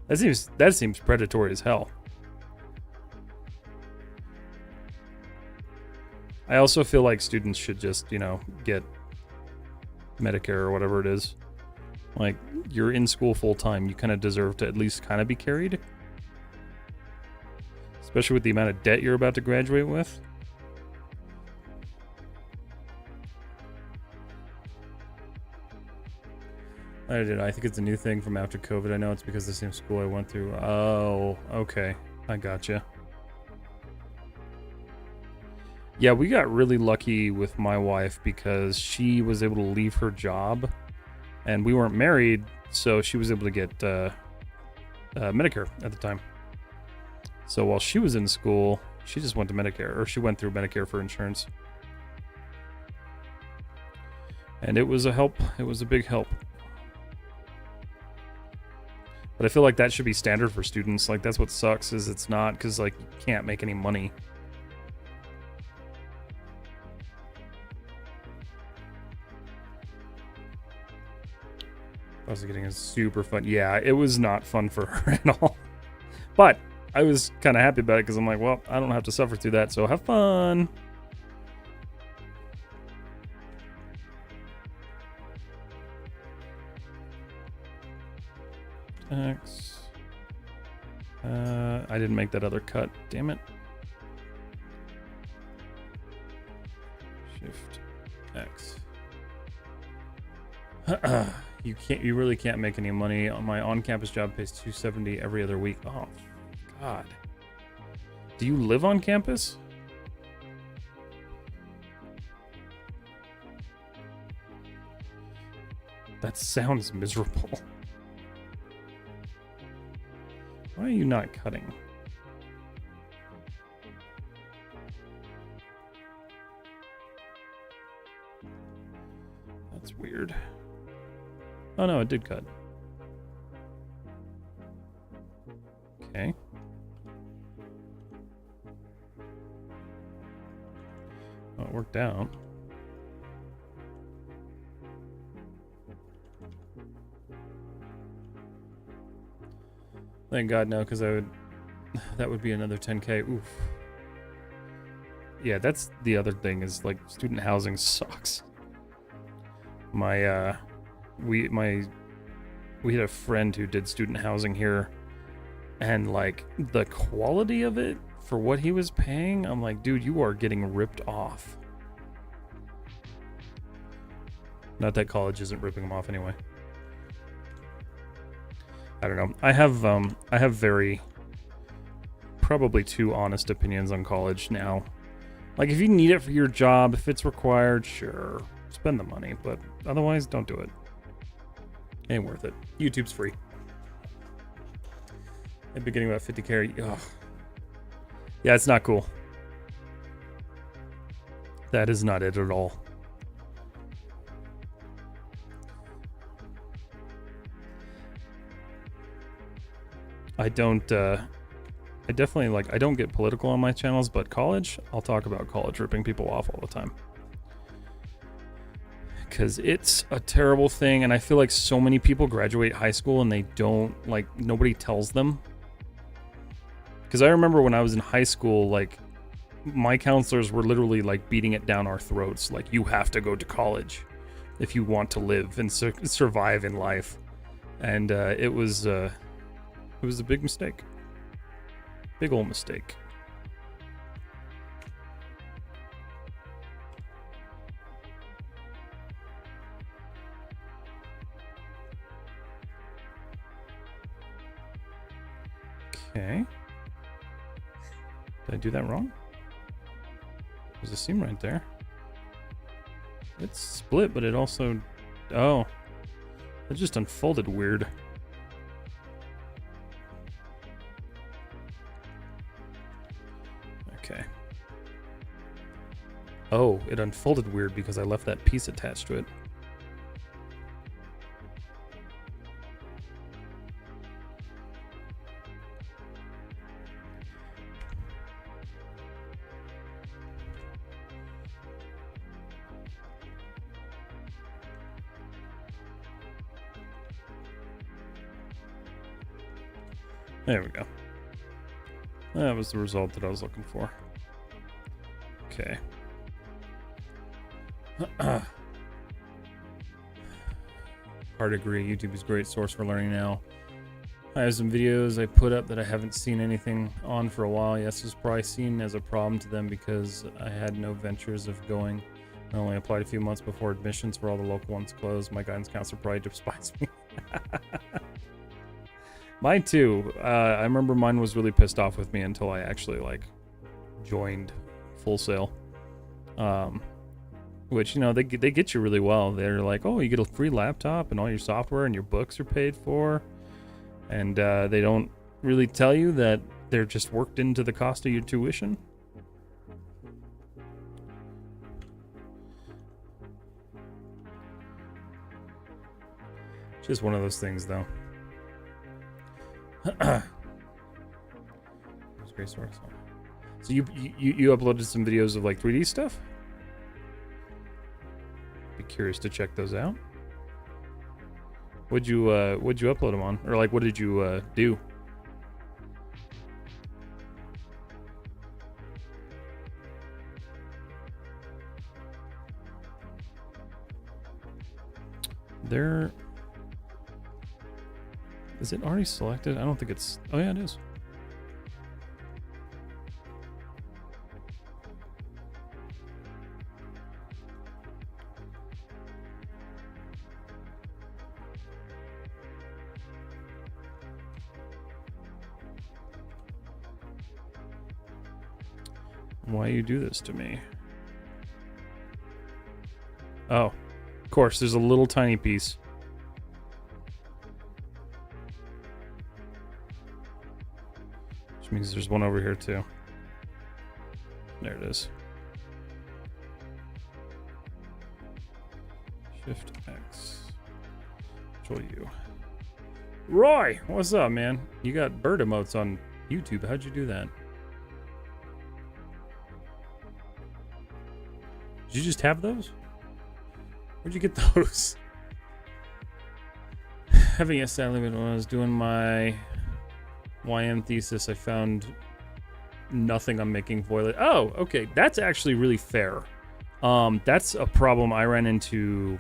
That seems predatory as hell. I also feel like students should just, you know, get Medicare or whatever it is. Like, you're in school full time, you kind of deserve to at least kind of be carried. Especially with the amount of debt you're about to graduate with. I think it's a new thing from after COVID. I know it's because the same school I went through. Oh, okay. I gotcha. Yeah, we got really lucky with my wife because she was able to leave her job and we weren't married, so she was able to get Medicare at the time. So while she was in school, she just went to Medicare, or she went through Medicare for insurance. And it was a help. It was a big help. But I feel like that should be standard for students. Like, that's what sucks, is it's not, because, like, you can't make any money. I was getting a super fun. Yeah, it was not fun for her at all. But I was kind of happy about it because I'm like, well, I don't have to suffer through that, so have fun. X. I didn't make that other cut. Damn it. Shift X. You really can't make any money. My on-campus job pays $270 every other week. Oh, God. Do you live on campus? That sounds miserable. Why are you not cutting? That's weird. Oh no, it did cut. Okay. Oh, it worked out. Thank God, no, because that would be another 10K. Oof. Yeah, that's the other thing, is like student housing sucks. We had a friend who did student housing here, and like the quality of it for what he was paying, I'm like, dude, you are getting ripped off. Not that college isn't ripping them off anyway. I don't know. I have very, probably too honest opinions on college now. Like, if you need it for your job, if it's required, sure, spend the money, but otherwise, don't do it. Ain't worth it. YouTube's free. I've been getting about 50K. Ugh. Yeah, it's not cool. That is not it at all. I don't. I definitely I don't get political on my channels, but college, I'll talk about college ripping people off all the time. Because it's a terrible thing, and I feel like so many people graduate high school and they don't, nobody tells them. Because I remember when I was in high school, my counselors were literally beating it down our throats. You have to go to college if you want to live and survive in life. And it was a big mistake. Big old mistake. Okay. Did I do that wrong? There's a seam right there. It's split, but it also... Oh. It just unfolded weird. Okay. Oh, it unfolded weird because I left that piece attached to it. There we go. That was the result that I was looking for. Okay. Hard agree. YouTube is a great source for learning now. I have some videos I put up that I haven't seen anything on for a while. Yes, it's probably seen as a problem to them because I had no ventures of going. I only applied a few months before admissions for all the local ones closed. My guidance counselor probably despised me. Mine too. I remember mine was really pissed off with me until I actually joined Full Sail. Which, they get you really well. They're like, oh, you get a free laptop and all your software and your books are paid for. And they don't really tell you that they're just worked into the cost of your tuition. Just one of those things, though. Great source. So you uploaded some videos of 3D stuff? Be curious to check those out. What'd you upload them on? Or what did you do? Is it already selected? I don't think it's... Oh yeah, it is. Why you do this to me? Oh, of course, there's a little tiny piece. Which means there's one over here too. There it is. Shift X. Control U. Roy, what's up, man? You got bird emotes on YouTube. How'd you do that? Did you just have those? Where'd you get those? Having a sadly, when I was doing my YM thesis, I found nothing on making foliage. Oh, okay. That's actually really fair. That's a problem I ran into,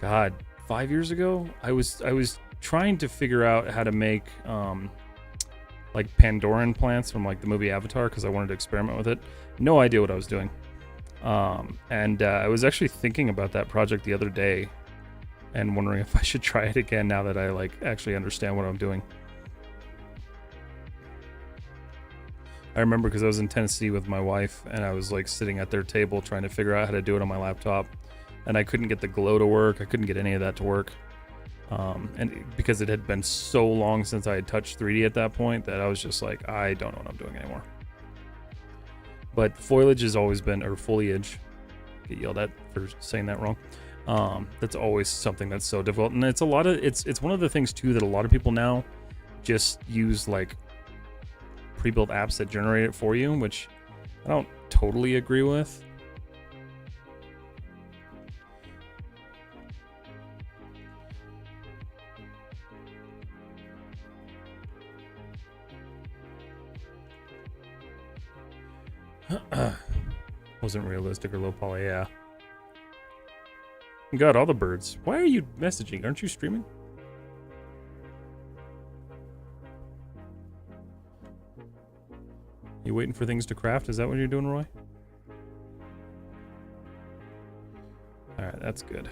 God, 5 years ago. I was trying to figure out how to make Pandoran plants from the movie Avatar because I wanted to experiment with it. No idea what I was doing. I was actually thinking about that project the other day and wondering if I should try it again now that I actually understand what I'm doing. I remember because I was in Tennessee with my wife and I was sitting at their table trying to figure out how to do it on my laptop, and I couldn't get the glow to work. I couldn't get any of that to work. And because it had been so long since I had touched 3D at that point that I was just I don't know what I'm doing anymore. But foliage has always been, or foliage, get yelled at for saying that wrong. That's always something that's so difficult, and it's one of the things too that a lot of people now just use like pre-built apps that generate it for you, which I don't totally agree with. Wasn't realistic or low poly, yeah. Got all the birds. Why are you messaging? Aren't you streaming? You waiting for things to craft? Is that what you're doing, Roy? Alright, that's good.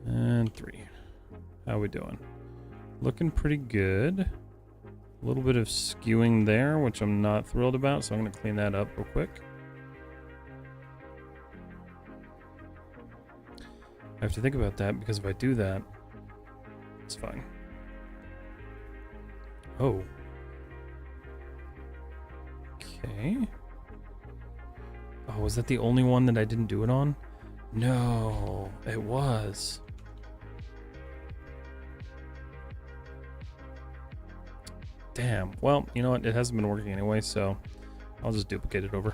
And 3. How we doing? Looking pretty good. A little bit of skewing there, which I'm not thrilled about, so I'm going to clean that up real quick. I have to think about that, because if I do that, it's fine. Oh. Okay. Oh, was that the only one that I didn't do it on? No, it was. Damn. Well, you know what? It hasn't been working anyway, so I'll just duplicate it over.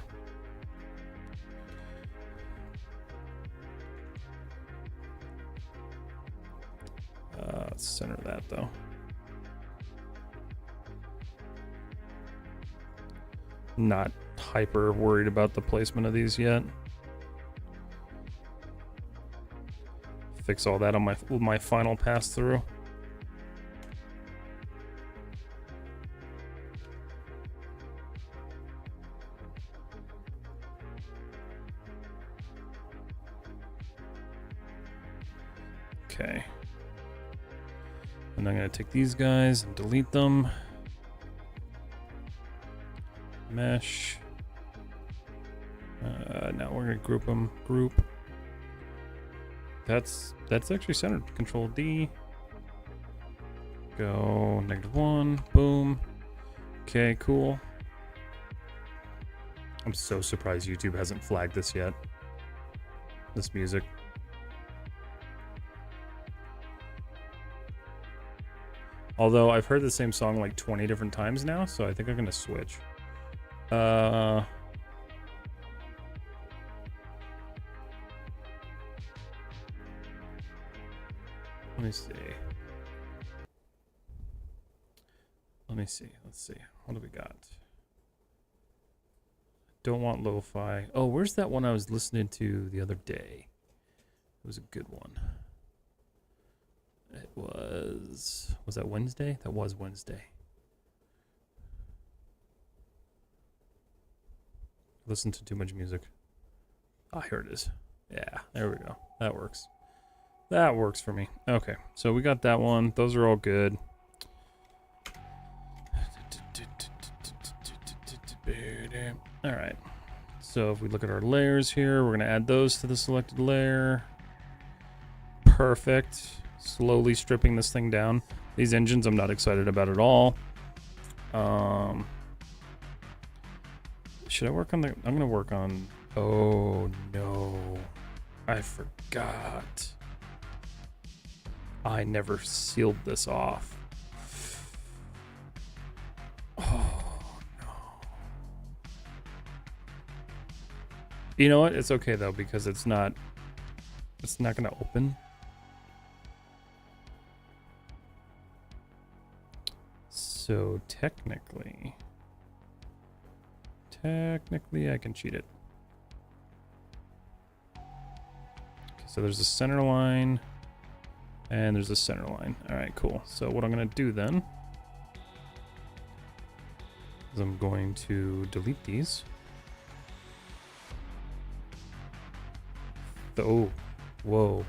Let's center that, though. Not hyper worried about the placement of these yet. Fix all that on my final pass through. Okay. And I'm going to take these guys and delete them. Mesh. Now we're going to group them. Group. That's actually centered. Control D. Go -1. Boom. Okay, cool. I'm so surprised YouTube hasn't flagged this yet. This music. Although I've heard the same song like 20 different times now, so I think I'm gonna switch. Let me see. Let's see. What do we got? Don't want lo-fi. Oh, where's that one I was listening to the other day? It was a good one. It was that Wednesday? That was Wednesday. Listen to too much music. Ah, here it is. Yeah, there we go. That works. That works for me. Okay, so we got that one. Those are all good. All right. So if we look at our layers here, we're going to add those to the selected layer. Perfect. Slowly stripping this thing down. These engines I'm not excited about at all. Should I work on the... I'm going to work on... Oh, no. I forgot. I never sealed this off. Oh, no. You know what? It's okay, though, because it's not going to open. So technically I can cheat it. Okay, so there's a center line and there's a center line. All right, cool. So what I'm going to do then is I'm going to delete these. Oh, whoa.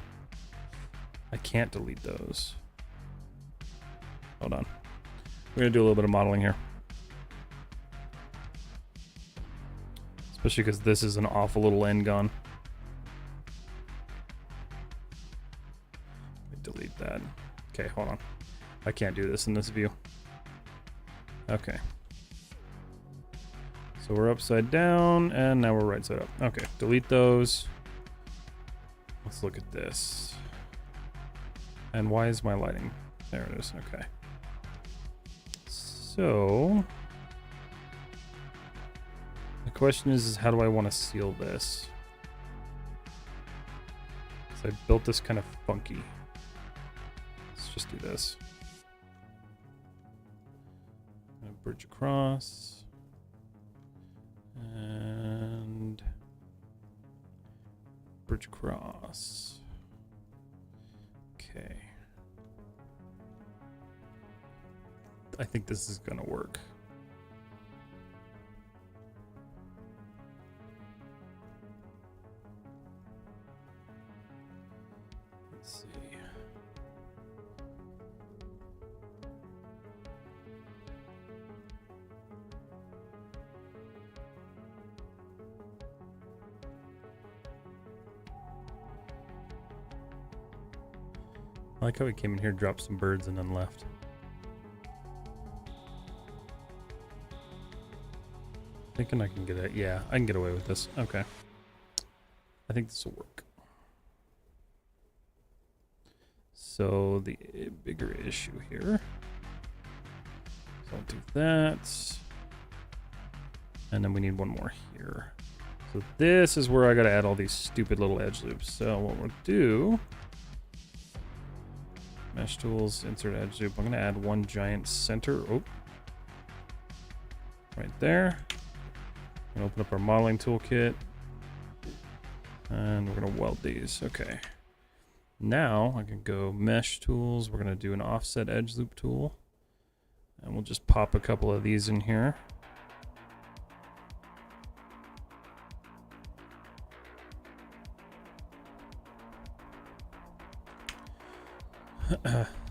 I can't delete those. Hold on. We're going to do a little bit of modeling here. Especially because this is an awful little end gun. Let me delete that. Okay, hold on. I can't do this in this view. Okay. So we're upside down, and now we're right side up. Okay, delete those. Let's look at this. And why is my lighting? There it is. Okay. So the question is how do I want to seal this? Because I built this kind of funky. Let's just do this. Bridge across. And bridge across. Okay. I think this is gonna work. Let's see. I like how he came in here, dropped some birds, and then left. Thinking I can get it. Yeah, I can get away with this. Okay. I think this will work. So the bigger issue here. So I'll do that. And then we need one more here. So this is where I gotta add all these stupid little edge loops. So what we'll do... Mesh tools, insert edge loop. I'm gonna add one giant center. Oh. Right there. I'm gonna open up our modeling toolkit. And we're gonna weld these. Okay. Now I can go mesh tools. We're gonna do an offset edge loop tool. And we'll just pop a couple of these in here.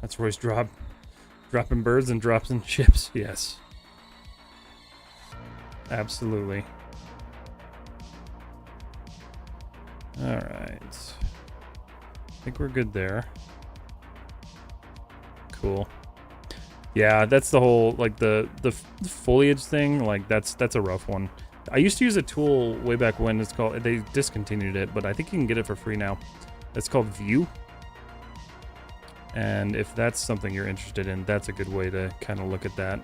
That's Roy's dropping birds and dropping ships. Yes. Absolutely. Alright. I think we're good there. Cool. Yeah, that's the whole, like, the foliage thing, like, that's a rough one. I used to use a tool way back when. It's called, they discontinued it, but I think you can get it for free now. It's called View. And if that's something you're interested in, that's a good way to kind of look at that.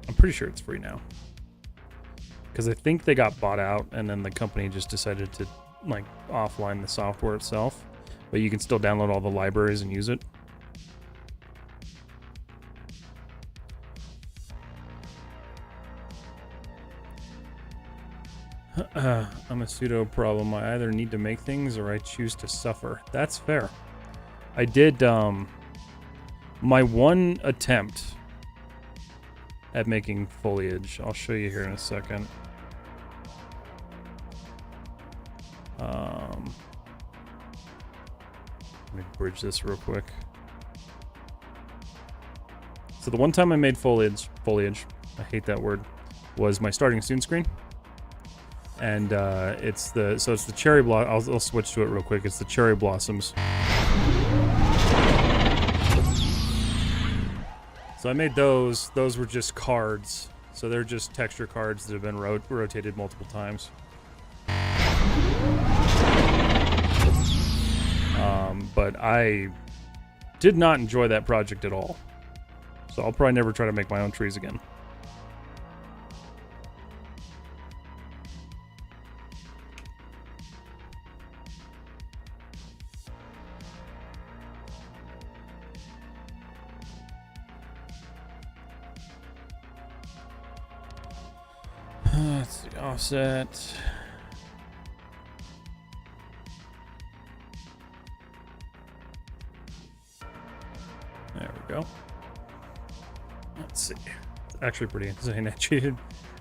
I'm pretty sure it's free now. Because I think they got bought out and then the company just decided to like offline the software itself. But you can still download all the libraries and use it. I'm a pseudo problem. I either need to make things or I choose to suffer. That's fair. I did my one attempt at making foliage. I'll show you here in a second. Let me bridge this real quick. So the one time I made foliage, I hate that word, was my starting soon screen. And it's the cherry blossom. I'll switch to it real quick. It's the cherry blossoms. So I made those. Those were just cards. So they're just texture cards that have been rotated multiple times. But I did not enjoy that project at all. So I'll probably never try to make my own trees again. Let's see, offset. There we go. Let's see. It's actually pretty insane. I cheated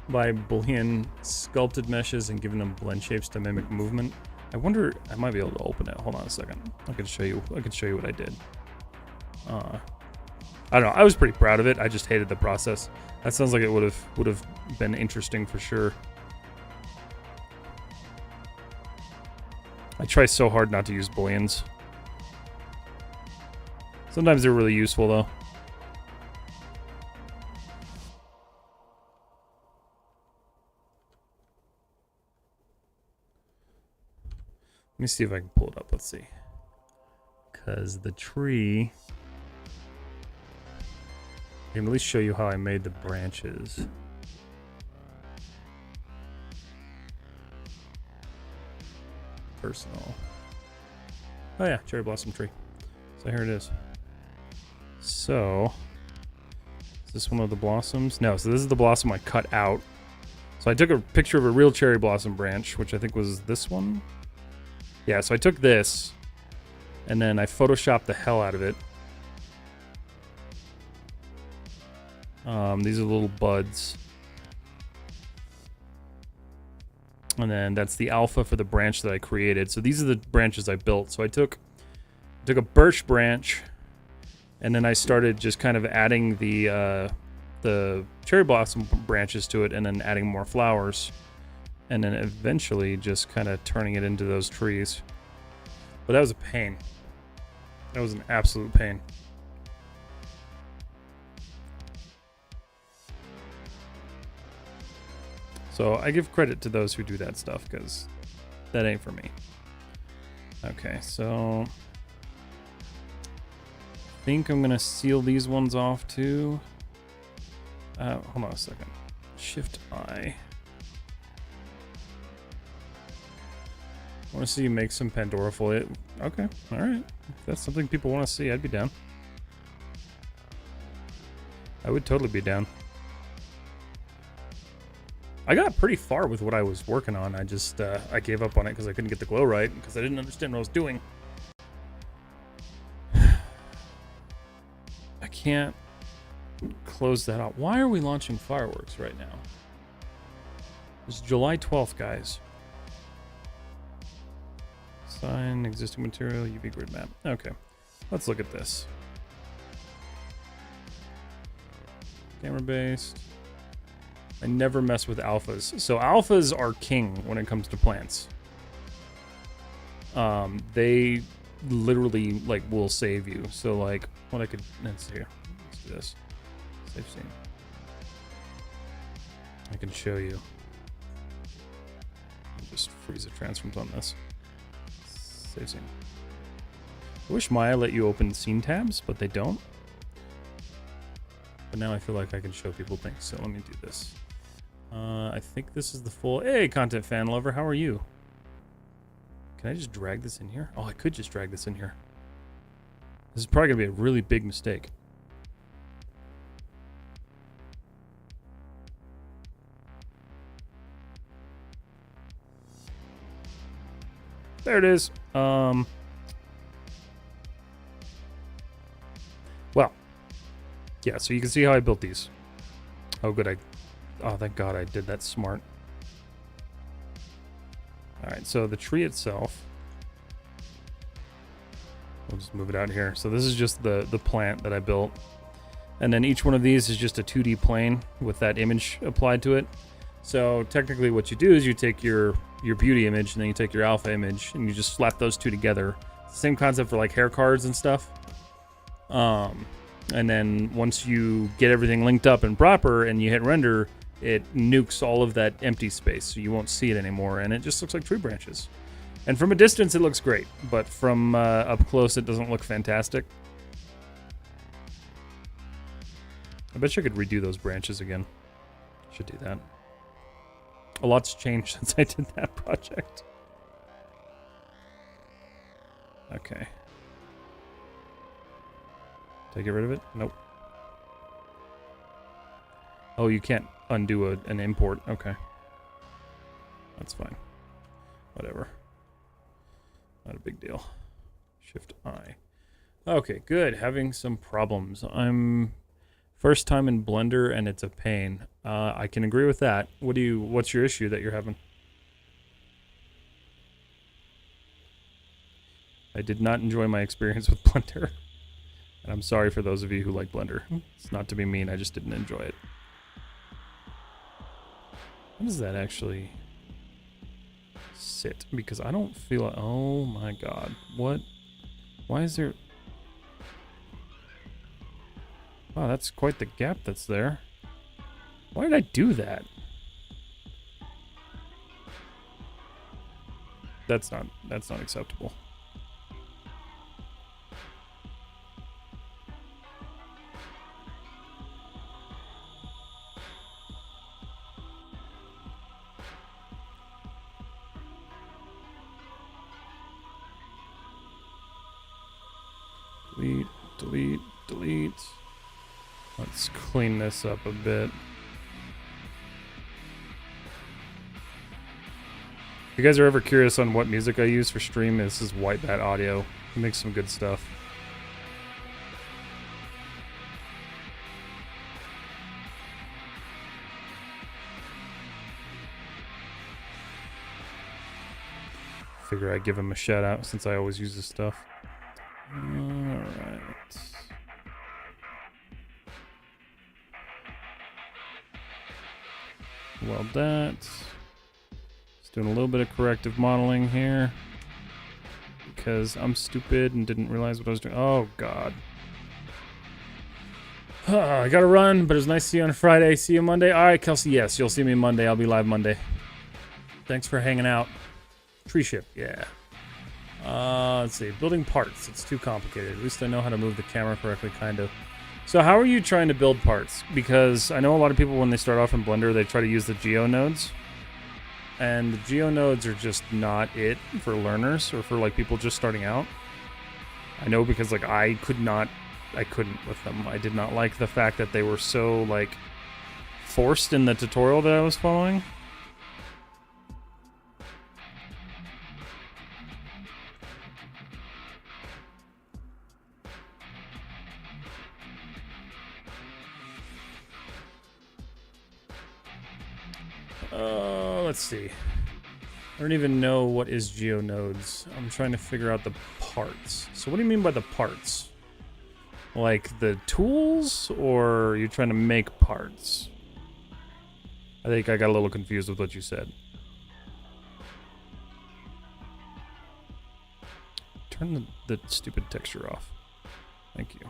by Boolean sculpted meshes and giving them blend shapes to mimic movement. I wonder, I might be able to open it. Hold on a second. I can show you what I did. I don't know. I was pretty proud of it. I just hated the process. That sounds like it would have been interesting for sure. I try so hard not to use booleans. Sometimes they're really useful though. Let me see if I can pull it up. Let's see. Because the tree... I can at least show you how I made the branches. Personal. Oh yeah, cherry blossom tree. So here it is. So, is this one of the blossoms? No, so this is the blossom I cut out. So I took a picture of a real cherry blossom branch, which I think was this one. Yeah, so I took this, and then I photoshopped the hell out of it. These are little buds. And then that's the alpha for the branch that I created. So these are the branches I built. So I took a birch branch, and then I started just kind of adding the cherry blossom branches to it, and then adding more flowers, and then eventually just kind of turning it into those trees. But that was a pain. That was an absolute pain. So I give credit to those who do that stuff, because that ain't for me. Okay, so I think I'm gonna seal these ones off too. Hold on a second. Shift I. Want to see you make some Pandora foliate? Okay, all right. If that's something people want to see, I'd be down. I would totally be down. I got pretty far with what I was working on. I just, I gave up on it because I couldn't get the glow right, because I didn't understand what I was doing. I can't close that out. Why are we launching fireworks right now? It's July 12th, guys. Sign, existing material, UV grid map. Okay, let's look at this. Camera based. I never mess with alphas. So alphas are king when it comes to plants. They literally like will save you. So like what I could, let's see here. Let's do this. Save scene. I can show you. Just freeze the transforms on this. Save scene. I wish Maya let you open scene tabs, but they don't. But now I feel like I can show people things, so let me do this. I think this is the full... Hey, content fan lover, how are you? Can I just drag this in here? Oh, I could just drag this in here. This is probably going to be a really big mistake. There it is. Well, yeah, so you can see how I built these. Oh, good. Oh, thank God I did that smart. All right, so the tree itself. We'll just move it out here. So this is just the plant that I built. And then each one of these is just a 2D plane with that image applied to it. So technically what you do is you take your beauty image and then you take your alpha image and you just slap those two together. Same concept for like hair cards and stuff. And then once you get everything linked up and proper and you hit render, it nukes all of that empty space, so you won't see it anymore, and it just looks like tree branches. And from a distance, it looks great, but from up close, it doesn't look fantastic. I bet you I could redo those branches again. Should do that. A lot's changed since I did that project. Okay. Did I get rid of it? Nope. Oh, you can't undo an import. Okay. That's fine. Whatever. Not a big deal. Shift I. Okay, good. Having some problems. I'm first time in Blender and it's a pain. I can agree with that. What's your issue that you're having? I did not enjoy my experience with Blender. And I'm sorry for those of you who like Blender. It's not to be mean, I just didn't enjoy it. How does that actually sit? Because I don't feel it. Oh my God. What? Why is there... Wow, that's quite the gap that's there. Why did I do that? That's not acceptable. Delete. Let's clean this up a bit. If you guys are ever curious on what music I use for stream, this is White Bat Audio. It makes some good stuff. Figure I'd give him a shout out since I always use this stuff. Alright. Well, just doing a little bit of corrective modeling here because I'm stupid and didn't realize what I was doing. Oh, God. I gotta run, but it was nice to see you on Friday. See you Monday. All right, Kelsey, yes, you'll see me Monday. I'll be live Monday. Thanks for hanging out. Tree ship, yeah. Let's see. Building parts. It's too complicated. At least I know how to move the camera correctly, kind of. So how are you trying to build parts? Because I know a lot of people, when they start off in Blender, they try to use the geo nodes. And the geo nodes are just not it for learners or for like people just starting out. I know because like I couldn't with them. I did not like the fact that they were so like forced in the tutorial that I was following. Let's see. I don't even know what is geonodes. I'm trying to figure out the parts. So what do you mean by the parts? Like the tools, or are you trying to make parts? I think I got a little confused with what you said. Turn the stupid texture off. Thank you.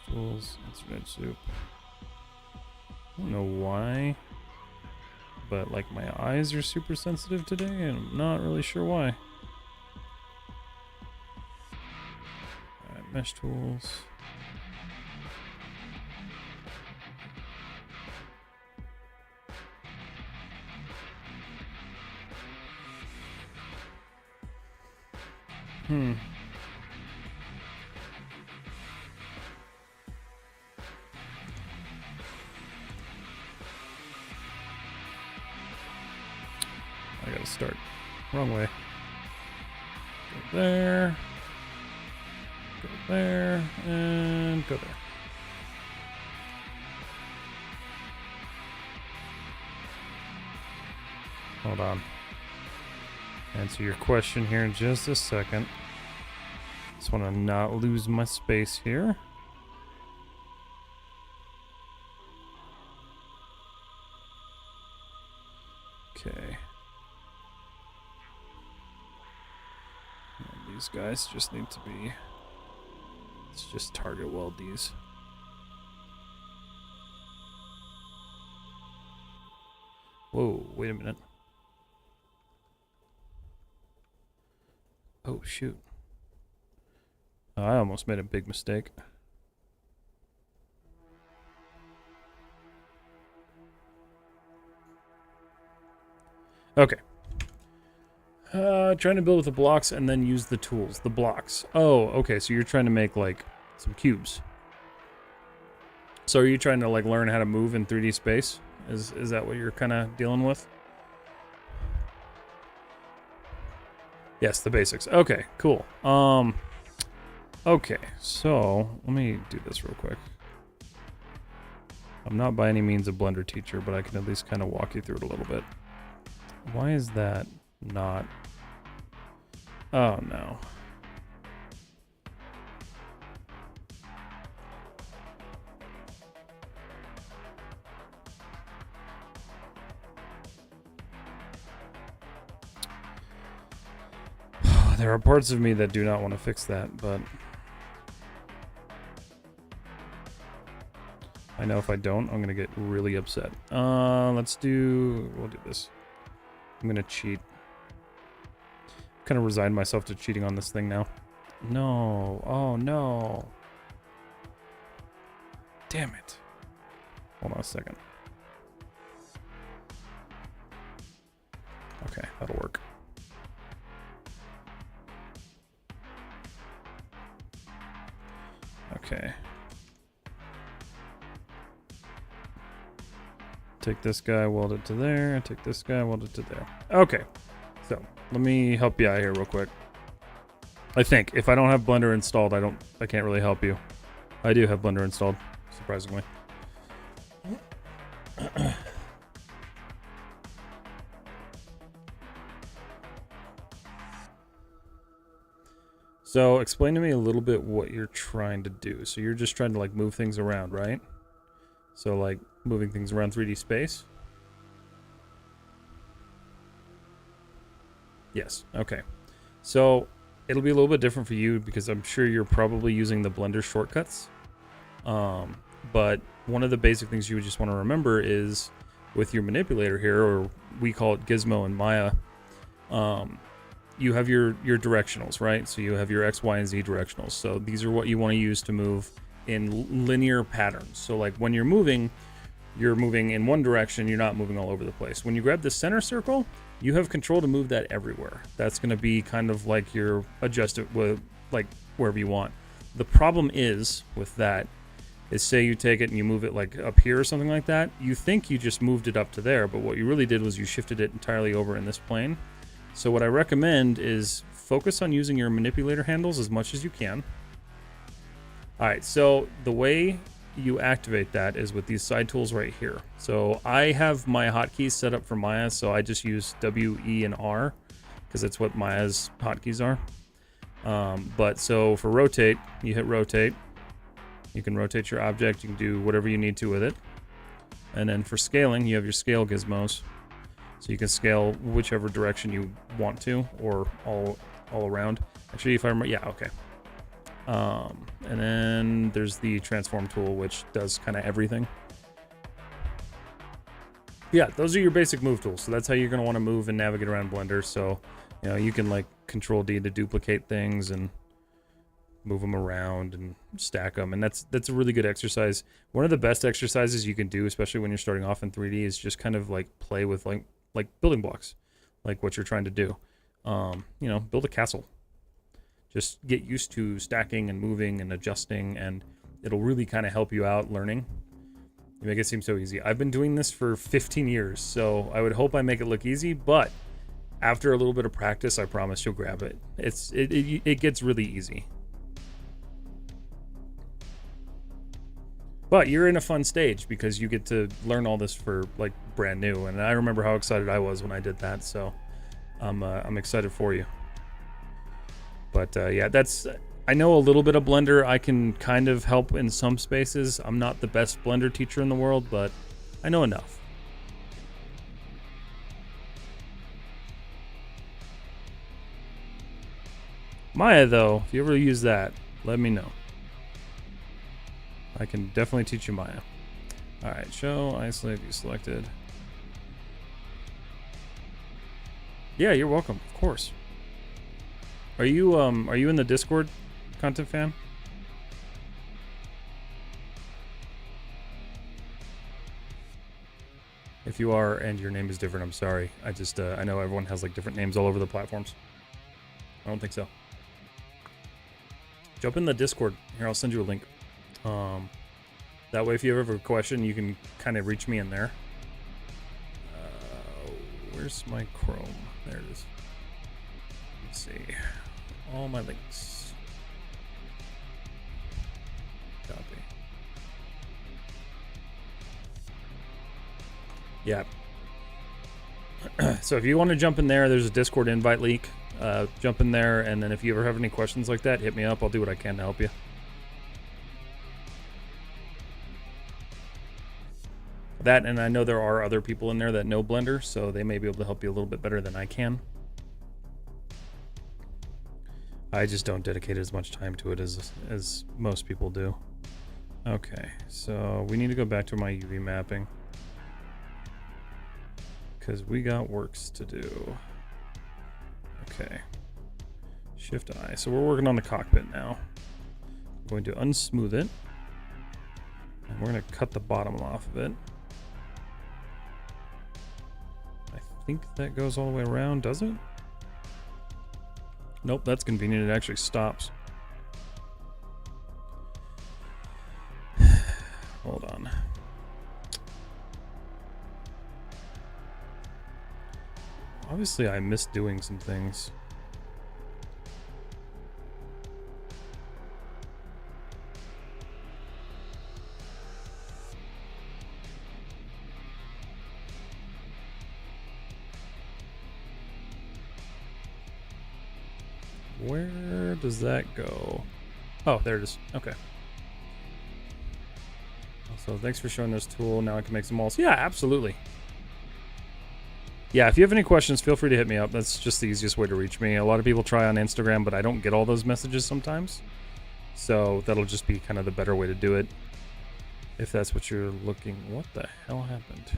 Vegetables, internet soup. I don't know why, but like my eyes are super sensitive today and I'm not really sure why. Alright, mesh tools. I gotta start. Wrong way. Go there. Go there. And go there. Hold on. Answer your question here in just a second. Just want to not lose my space here. Okay. These guys just need to be... Let's just target weld these. Whoa, wait a minute. Oh, shoot. Oh, I almost made a big mistake. Okay. Trying to build with the blocks and then use the tools. The blocks. Oh, okay, so you're trying to make, like, some cubes. So are you trying to, like, learn how to move in 3D space? Is that what you're kind of dealing with? Yes, the basics. Okay, cool. Okay, so let me do this real quick. I'm not by any means a Blender teacher, but I can at least kind of walk you through it a little bit. Why is that not... Oh, no. There are parts of me that do not want to fix that, but... I know if I don't, I'm gonna get really upset. We'll do this. I'm gonna cheat. Kind of resigned myself to cheating on this thing now. No, oh no. Damn it. Hold on a second. Okay, that'll work. Okay. Take this guy, weld it to there. Take this guy, weld it to there. Okay. So, let me help you out here real quick. I think if I don't have Blender installed, I can't really help you. I do have Blender installed, surprisingly. So explain to me a little bit what you're trying to do. So you're just trying to like move things around, right? So like moving things around 3D space? Yes, okay. So it'll be a little bit different for you because I'm sure you're probably using the Blender shortcuts. But one of the basic things you would just want to remember is with your manipulator here, or we call it Gizmo in Maya, you have your directionals, right? So you have your X, Y, and Z directionals. So these are what you want to use to move in linear patterns. So like when you're moving in one direction, you're not moving all over the place. When you grab the center circle, you have control to move that everywhere. That's going to be kind of like your adjust it with like wherever you want. The problem is with that is say you take it and you move it like up here or something like that. You think you just moved it up to there, but what you really did was you shifted it entirely over in this plane. So what I recommend is focus on using your manipulator handles as much as you can. All right, so the way you activate that is with these side tools right here. So I have my hotkeys set up for Maya, so I just use W, E, and R because that's what Maya's hotkeys are. But so for rotate, you hit rotate. You can rotate your object. You can do whatever you need to with it. And then for scaling, you have your scale gizmos. So you can scale whichever direction you want to, or all around. Actually, if I remember, yeah, okay. And then there's the transform tool, which does kind of everything. Yeah, those are your basic move tools. So that's how you're going to want to move and navigate around Blender. So, you know, you can like Control D to duplicate things and move them around and stack them. And that's a really good exercise. One of the best exercises you can do, especially when you're starting off in 3D, is just kind of like play with like building blocks, like what you're trying to do. You know, build a castle. Just get used to stacking and moving and adjusting, and it'll really kind of help you out learning. You make it seem so easy. I've been doing this for 15 years, so I would hope I make it look easy, but after a little bit of practice, I promise you'll grab it. It gets really easy. But you're in a fun stage because you get to learn all this for like brand new, and I remember how excited I was when I did that, so I'm excited for you. But yeah, I know a little bit of Blender. I can kind of help in some spaces. I'm not the best Blender teacher in the world, but I know enough. Maya, though, if you ever use that, let me know. I can definitely teach you Maya. All right, show, isolate, view selected. Yeah, you're welcome, of course. Are you in the Discord, Content Fan? If you are and your name is different, I'm sorry. I know everyone has like different names all over the platforms. I don't think so. Jump in the Discord. Here, I'll send you a link. That way, if you ever have a question, you can kind of reach me in there. Where's my Chrome? There it is. Let's see. All my links. Copy. Yeah. So if you want to jump in there, there's a Discord invite link. Jump in there, and then if you ever have any questions like that, hit me up. I'll do what I can to help you. That, and I know there are other people in there that know Blender, so they may be able to help you a little bit better than I can. I just don't dedicate as much time to it as most people do. Okay, so we need to go back to my UV mapping. Because we got works to do. Okay. Shift I. So we're working on the cockpit now. I'm going to unsmooth it. And we're going to cut the bottom off of it. I think that goes all the way around, does it? Nope, that's convenient. It actually stops. Hold on. Obviously, I missed doing some things. Where does that go? Oh, there it is. Okay. So thanks for showing this tool. Now I can make some walls. Yeah, absolutely. Yeah, if you have any questions, feel free to hit me up. That's just the easiest way to reach me. A lot of people try on Instagram, but I don't get all those messages sometimes. So that'll just be kind of the better way to do it. If that's what you're looking... What the hell happened?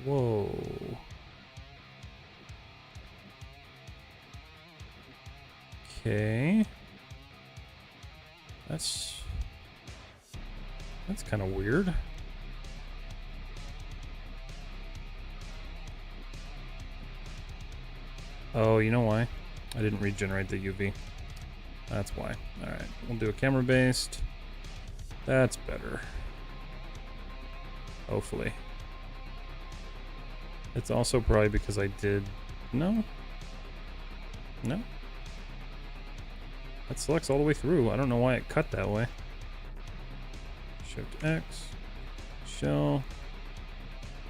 Whoa. Okay. That's kind of weird. Oh, you know why? I didn't regenerate the UV. That's why. Alright, we'll do a camera based. That's better. Hopefully. It's also probably because I did... No? No? That selects all the way through. I don't know why it cut that way. Shift X. Shell.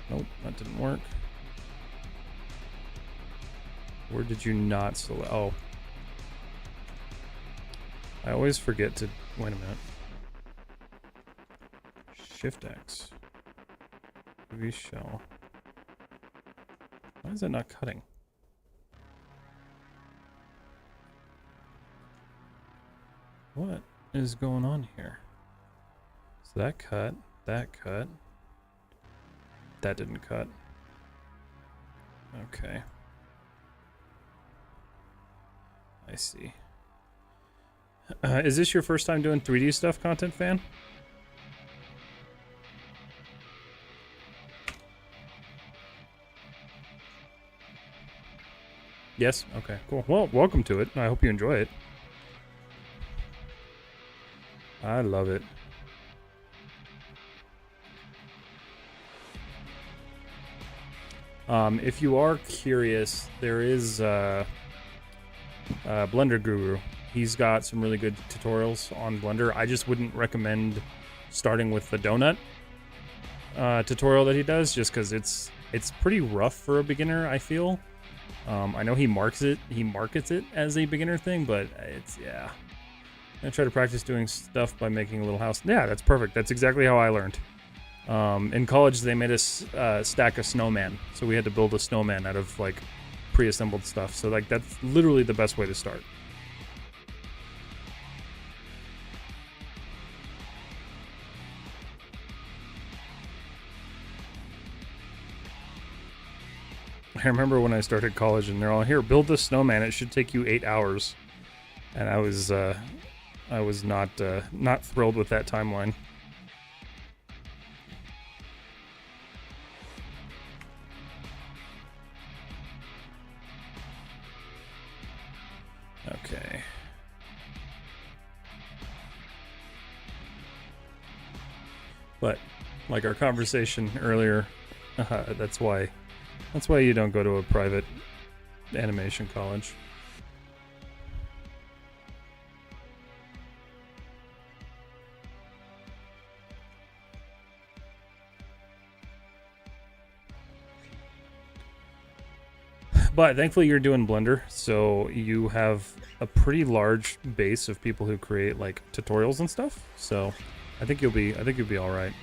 Nope, that didn't work. Where did you not select? Oh. I always forget to... Wait a minute. Shift X. UV shell. Why is that not cutting? What is going on here? So that cut. That cut. That didn't cut. Okay. I see. Is this your first time doing 3D stuff, Content Fan? Yes? Okay, cool. Well, welcome to it. I hope you enjoy it. I love it. If you are curious, there is... Blender Guru. He's got some really good tutorials on Blender. I just wouldn't recommend starting with the donut tutorial that he does, just because it's pretty rough for a beginner, I feel. I know he markets it as a beginner thing, but it's, yeah. I'm gonna try to practice doing stuff by making a little house. Yeah, that's perfect. That's exactly how I learned. In college, they made us stack a snowman, so we had to build a snowman out of like pre-assembled stuff. So like that's literally the best way to start. I remember when I started college and they're all, here, build this snowman. It should take you 8 hours. And I was not thrilled with that timeline. Okay. But like our conversation earlier, that's why you don't go to a private animation college. But thankfully you're doing Blender, so you have a pretty large base of people who create like tutorials and stuff. So I think you'll be all right.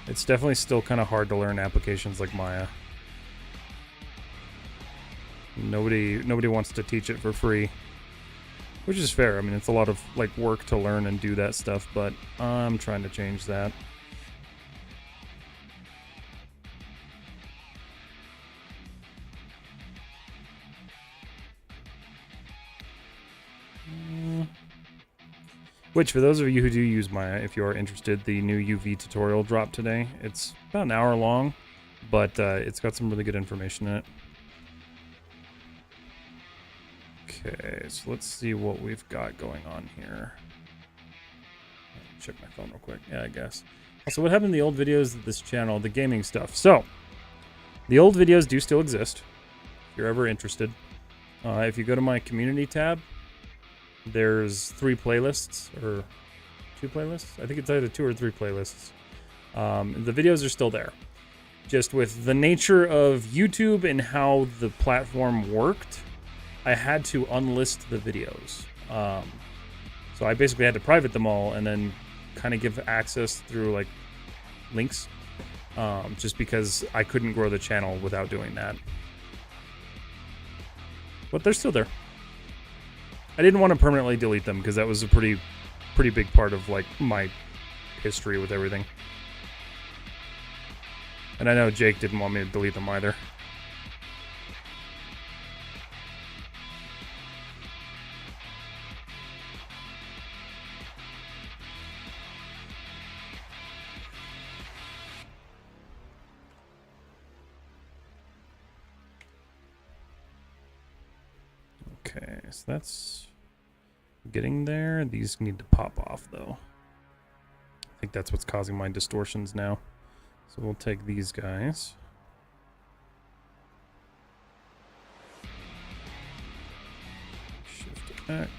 It's definitely still kind of hard to learn applications like Maya. Nobody wants to teach it for free. Which is fair. I mean, it's a lot of like work to learn and do that stuff, but I'm trying to change that. Which, for those of you who do use Maya, if you are interested, the new UV tutorial dropped today. It's about an hour long, but it's got some really good information in it. Okay, so let's see what we've got going on here. Check my phone real quick. Yeah, I guess. Also, what happened to the old videos of this channel, the gaming stuff? So, the old videos do still exist, if you're ever interested. If you go to my community tab, there's 3 playlists, or 2 playlists? I think it's either 2 or 3 playlists. The videos are still there. Just with the nature of YouTube and how the platform worked, I had to unlist the videos. So I basically had to private them all and then kind of give access through like links, just because I couldn't grow the channel without doing that. But they're still there. I didn't want to permanently delete them because that was a pretty big part of like my history with everything. And I know Jake didn't want me to delete them either. Okay, so that's getting there. These need to pop off, though. I think that's what's causing my distortions now. So we'll take these guys. Shift X.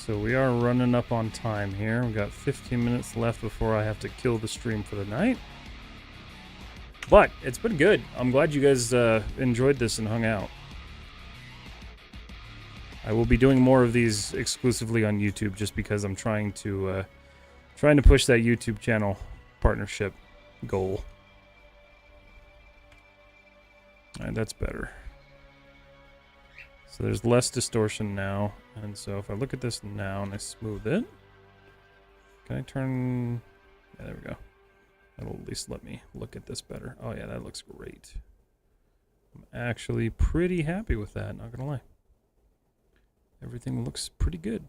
So we are running up on time here. We've got 15 minutes left before I have to kill the stream for the night. But it's been good. I'm glad you guys enjoyed this and hung out. I will be doing more of these exclusively on YouTube just because I'm trying to push that YouTube channel partnership goal. All right, that's better. So there's less distortion now, and so if I look at this now and I smooth it, can I turn, yeah, there we go. That'll at least let me look at this better. Oh yeah, that looks great. I'm actually pretty happy with that, not gonna lie. Everything looks pretty good.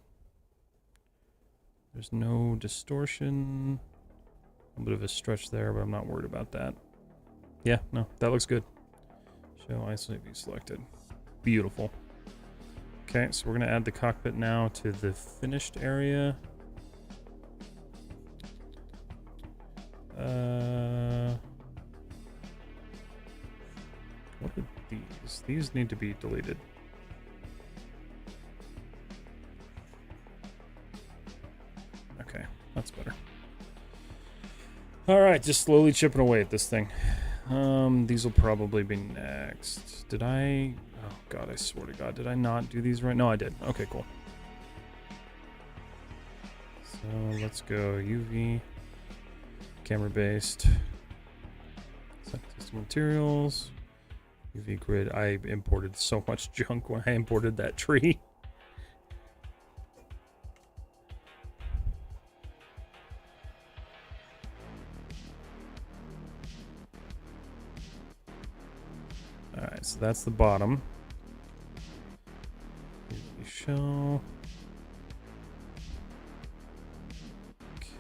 There's no distortion. A little bit of a stretch there, but I'm not worried about that. Yeah, no, that looks good. Show isolate view selected. Beautiful. Okay, so we're going to add the cockpit now to the finished area. What are these? These need to be deleted. Okay, that's better. Alright, just slowly chipping away at this thing. These will probably be next. Did I... Oh god, I swear to god, did I not do these right? No, I did. Okay, cool. So let's go UV, camera based, set custom materials, UV grid. I imported so much junk when I imported that tree. Alright, so that's the bottom. UV shell.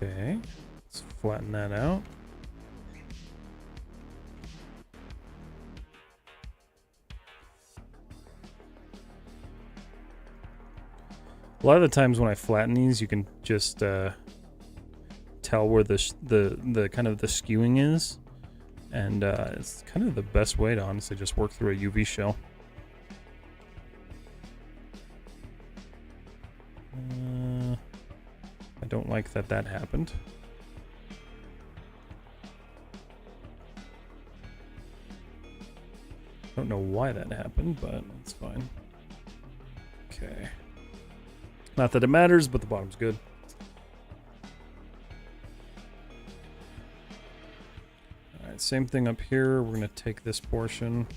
Okay, let's flatten that out. A lot of the times when I flatten these, you can just tell where the kind of the skewing is, and it's kind of the best way to honestly just work through a UV shell. I don't like that happened. Don't know why that happened, but it's fine. Okay. Not that it matters, but the bottom's good. Alright, same thing up here. We're going to take this portion,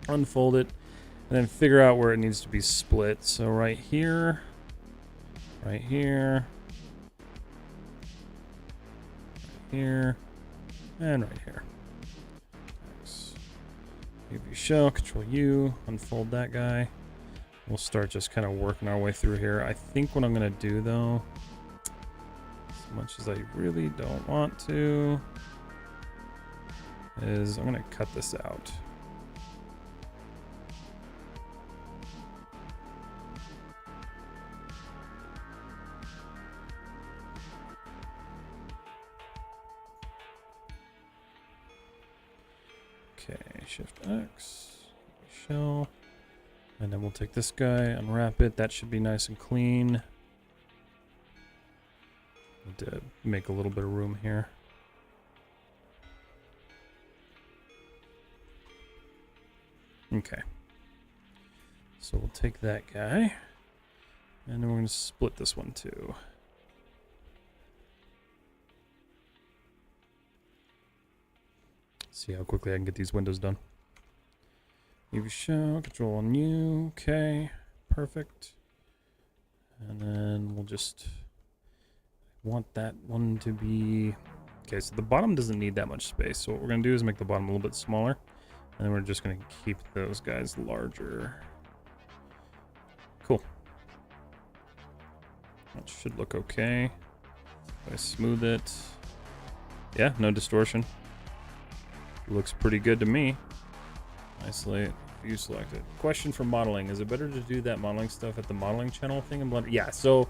unfold it, and then figure out where it needs to be split. So right here, right here, right here, and right here. Nice. UV shell, Control U, unfold that guy. We'll start just kind of working our way through here. I think what I'm going to do, though, as much as I really don't want to, is I'm going to cut this out. Okay, Shift X, shell. And then we'll take this guy, unwrap it. That should be nice and clean. Need to make a little bit of room here. Okay. So we'll take that guy. And then we're going to split this one too. See how quickly I can get these windows done. UV shell, Control on U, okay, perfect. And then we'll just want that one to be, okay, so the bottom doesn't need that much space. So what we're gonna do is make the bottom a little bit smaller. And then we're just gonna keep those guys larger. Cool. That should look okay. If I smooth it. Yeah, no distortion. Looks pretty good to me. Nicely view selected. Question for modeling. Is it better to do that modeling stuff at the modeling channel thing in Blender? Yeah, so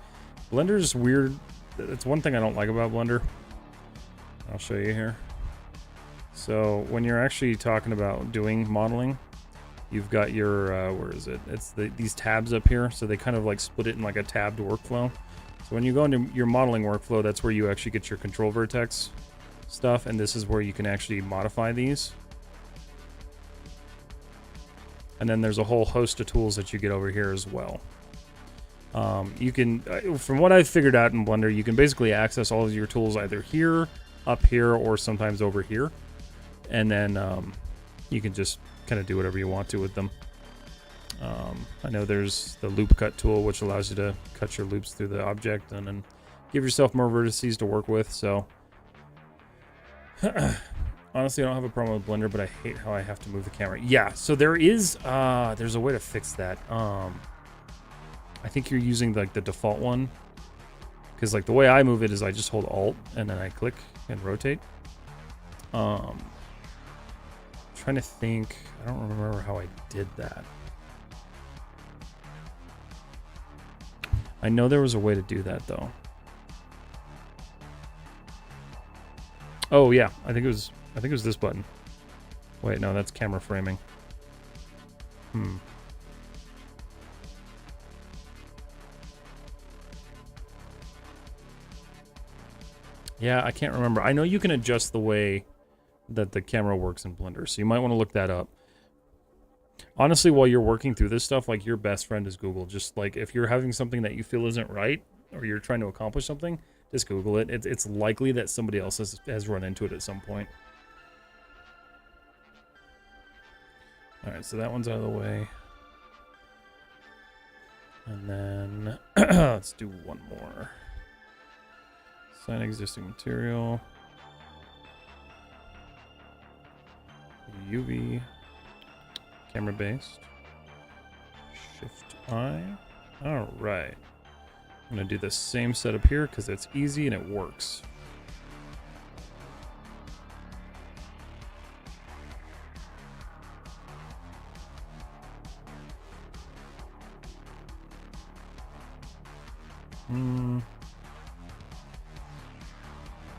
Blender's weird. That's one thing I don't like about Blender. I'll show you here. So when you're actually talking about doing modeling, you've got your, where is it? It's these tabs up here. So they kind of like split it in like a tabbed workflow. So when you go into your modeling workflow, that's where you actually get your control vertex stuff. And this is where you can actually modify these. And then there's a whole host of tools that you get over here as well. You can, from what I've figured out in Blender, you can basically access all of your tools either here, up here, or sometimes over here. And then you can just kind of do whatever you want to with them. I know there's the loop cut tool, which allows you to cut your loops through the object and then give yourself more vertices to work with. So honestly, I don't have a problem with Blender, but I hate how I have to move the camera. Yeah, so there's a way to fix that. I think you're using like the default one, because like the way I move it is I just hold Alt and then I click and rotate. Trying to think, I don't remember how I did that. I know there was a way to do that though. Oh yeah, I think it was this button. Wait, no, that's camera framing. Yeah, I can't remember. I know you can adjust the way that the camera works in Blender, so you might want to look that up. Honestly, while you're working through this stuff, like, your best friend is Google. Just like if you're having something that you feel isn't right, or you're trying to accomplish something, just Google it. It's likely that somebody else has run into it at some point. Alright, so that one's out of the way. And then let's do one more. Assign existing material. UV. Camera based. Shift I. Alright. I'm going to do the same setup here because it's easy and it works.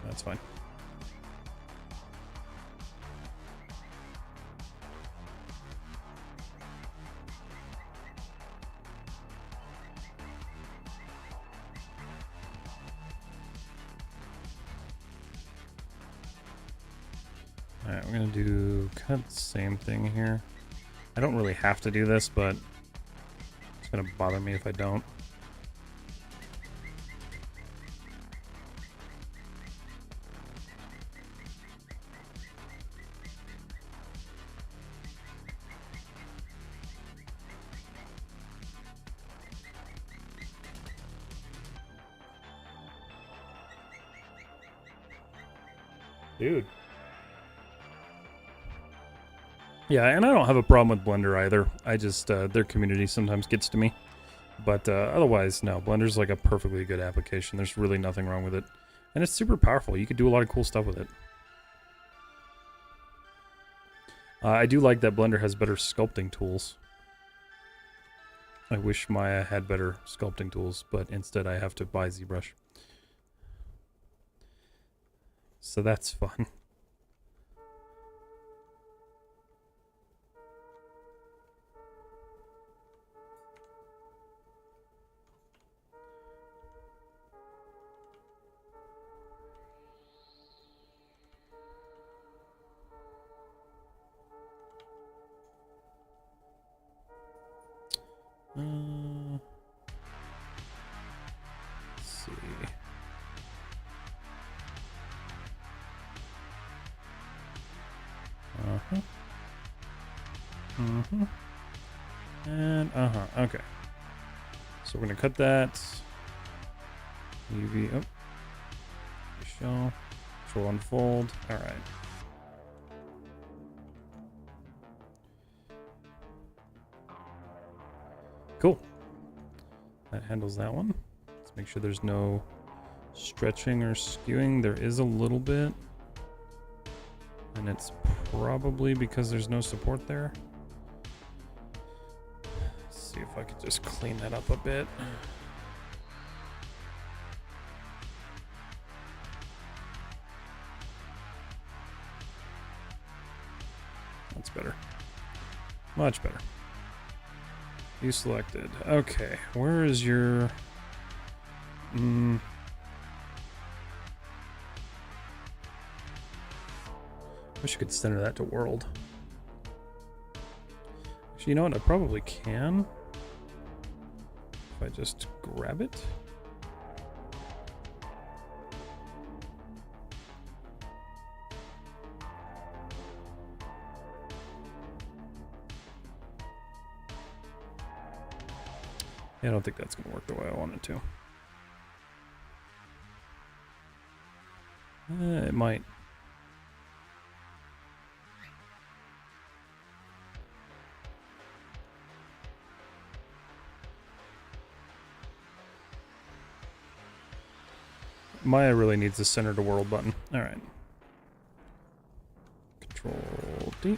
That's fine. Alright, we're going to do kind of the same thing here. I don't really have to do this, but it's going to bother me if I don't. Dude. Yeah, and I don't have a problem with Blender either. I just, their community sometimes gets to me. But otherwise, no, Blender's like a perfectly good application. There's really nothing wrong with it. And it's super powerful. You could do a lot of cool stuff with it. I do like that Blender has better sculpting tools. I wish Maya had better sculpting tools, but instead I have to buy ZBrush. So that's fun. Let's see. And okay. So we're gonna cut that. UV show. Control unfold. Alright. Cool. That handles that one. Let's make sure there's no stretching or skewing. There is a little bit. And it's probably because there's no support there. Let's see if I could just clean that up a bit. That's better. Much better. You selected. Okay, where is your... Wish I could center that to world. Actually, you know what? I probably can. If I just grab it. Yeah, I don't think that's going to work the way I want it to. It might. Maya really needs the center to world button. All right. Control D.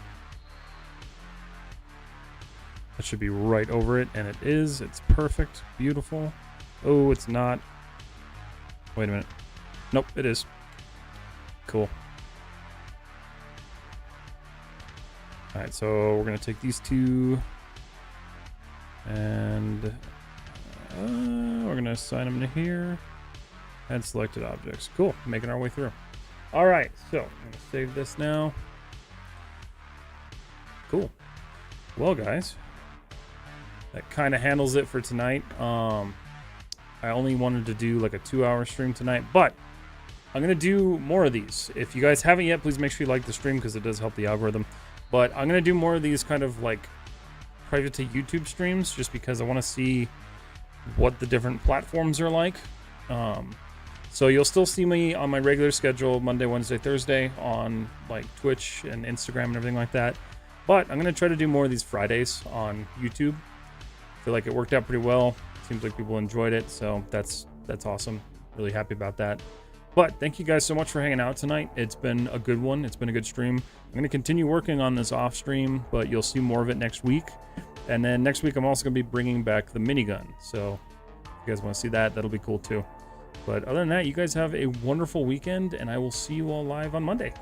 That should be right over it, and it is. It's perfect. Beautiful. Oh, it's not. Wait a minute. Nope, it is. Cool. Alright, so we're going to take these two, and we're going to assign them to here. Add selected objects. Cool. Making our way through. Alright, so I'm going to save this now. Cool. Well, guys. That kind of handles it for tonight. I only wanted to do like a 2-hour stream tonight, but I'm going to do more of these. If you guys haven't yet, please make sure you like the stream because it does help the algorithm. But I'm going to do more of these kind of like private to YouTube streams just because I want to see what the different platforms are like. So you'll still see me on my regular schedule, Monday, Wednesday, Thursday on like Twitch and Instagram and everything like that. But I'm going to try to do more of these Fridays on YouTube. I feel like it worked out pretty well. Seems like people enjoyed it, so that's awesome. Really happy about that. But thank you guys so much for hanging out tonight. It's been a good one. It's been a good stream. I'm going to continue working on this off stream, but you'll see more of it next week. And then next week, I'm also going to be bringing back the minigun. So if you guys want to see that, that'll be cool too. But other than that, you guys have a wonderful weekend, and I will see you all live on Monday.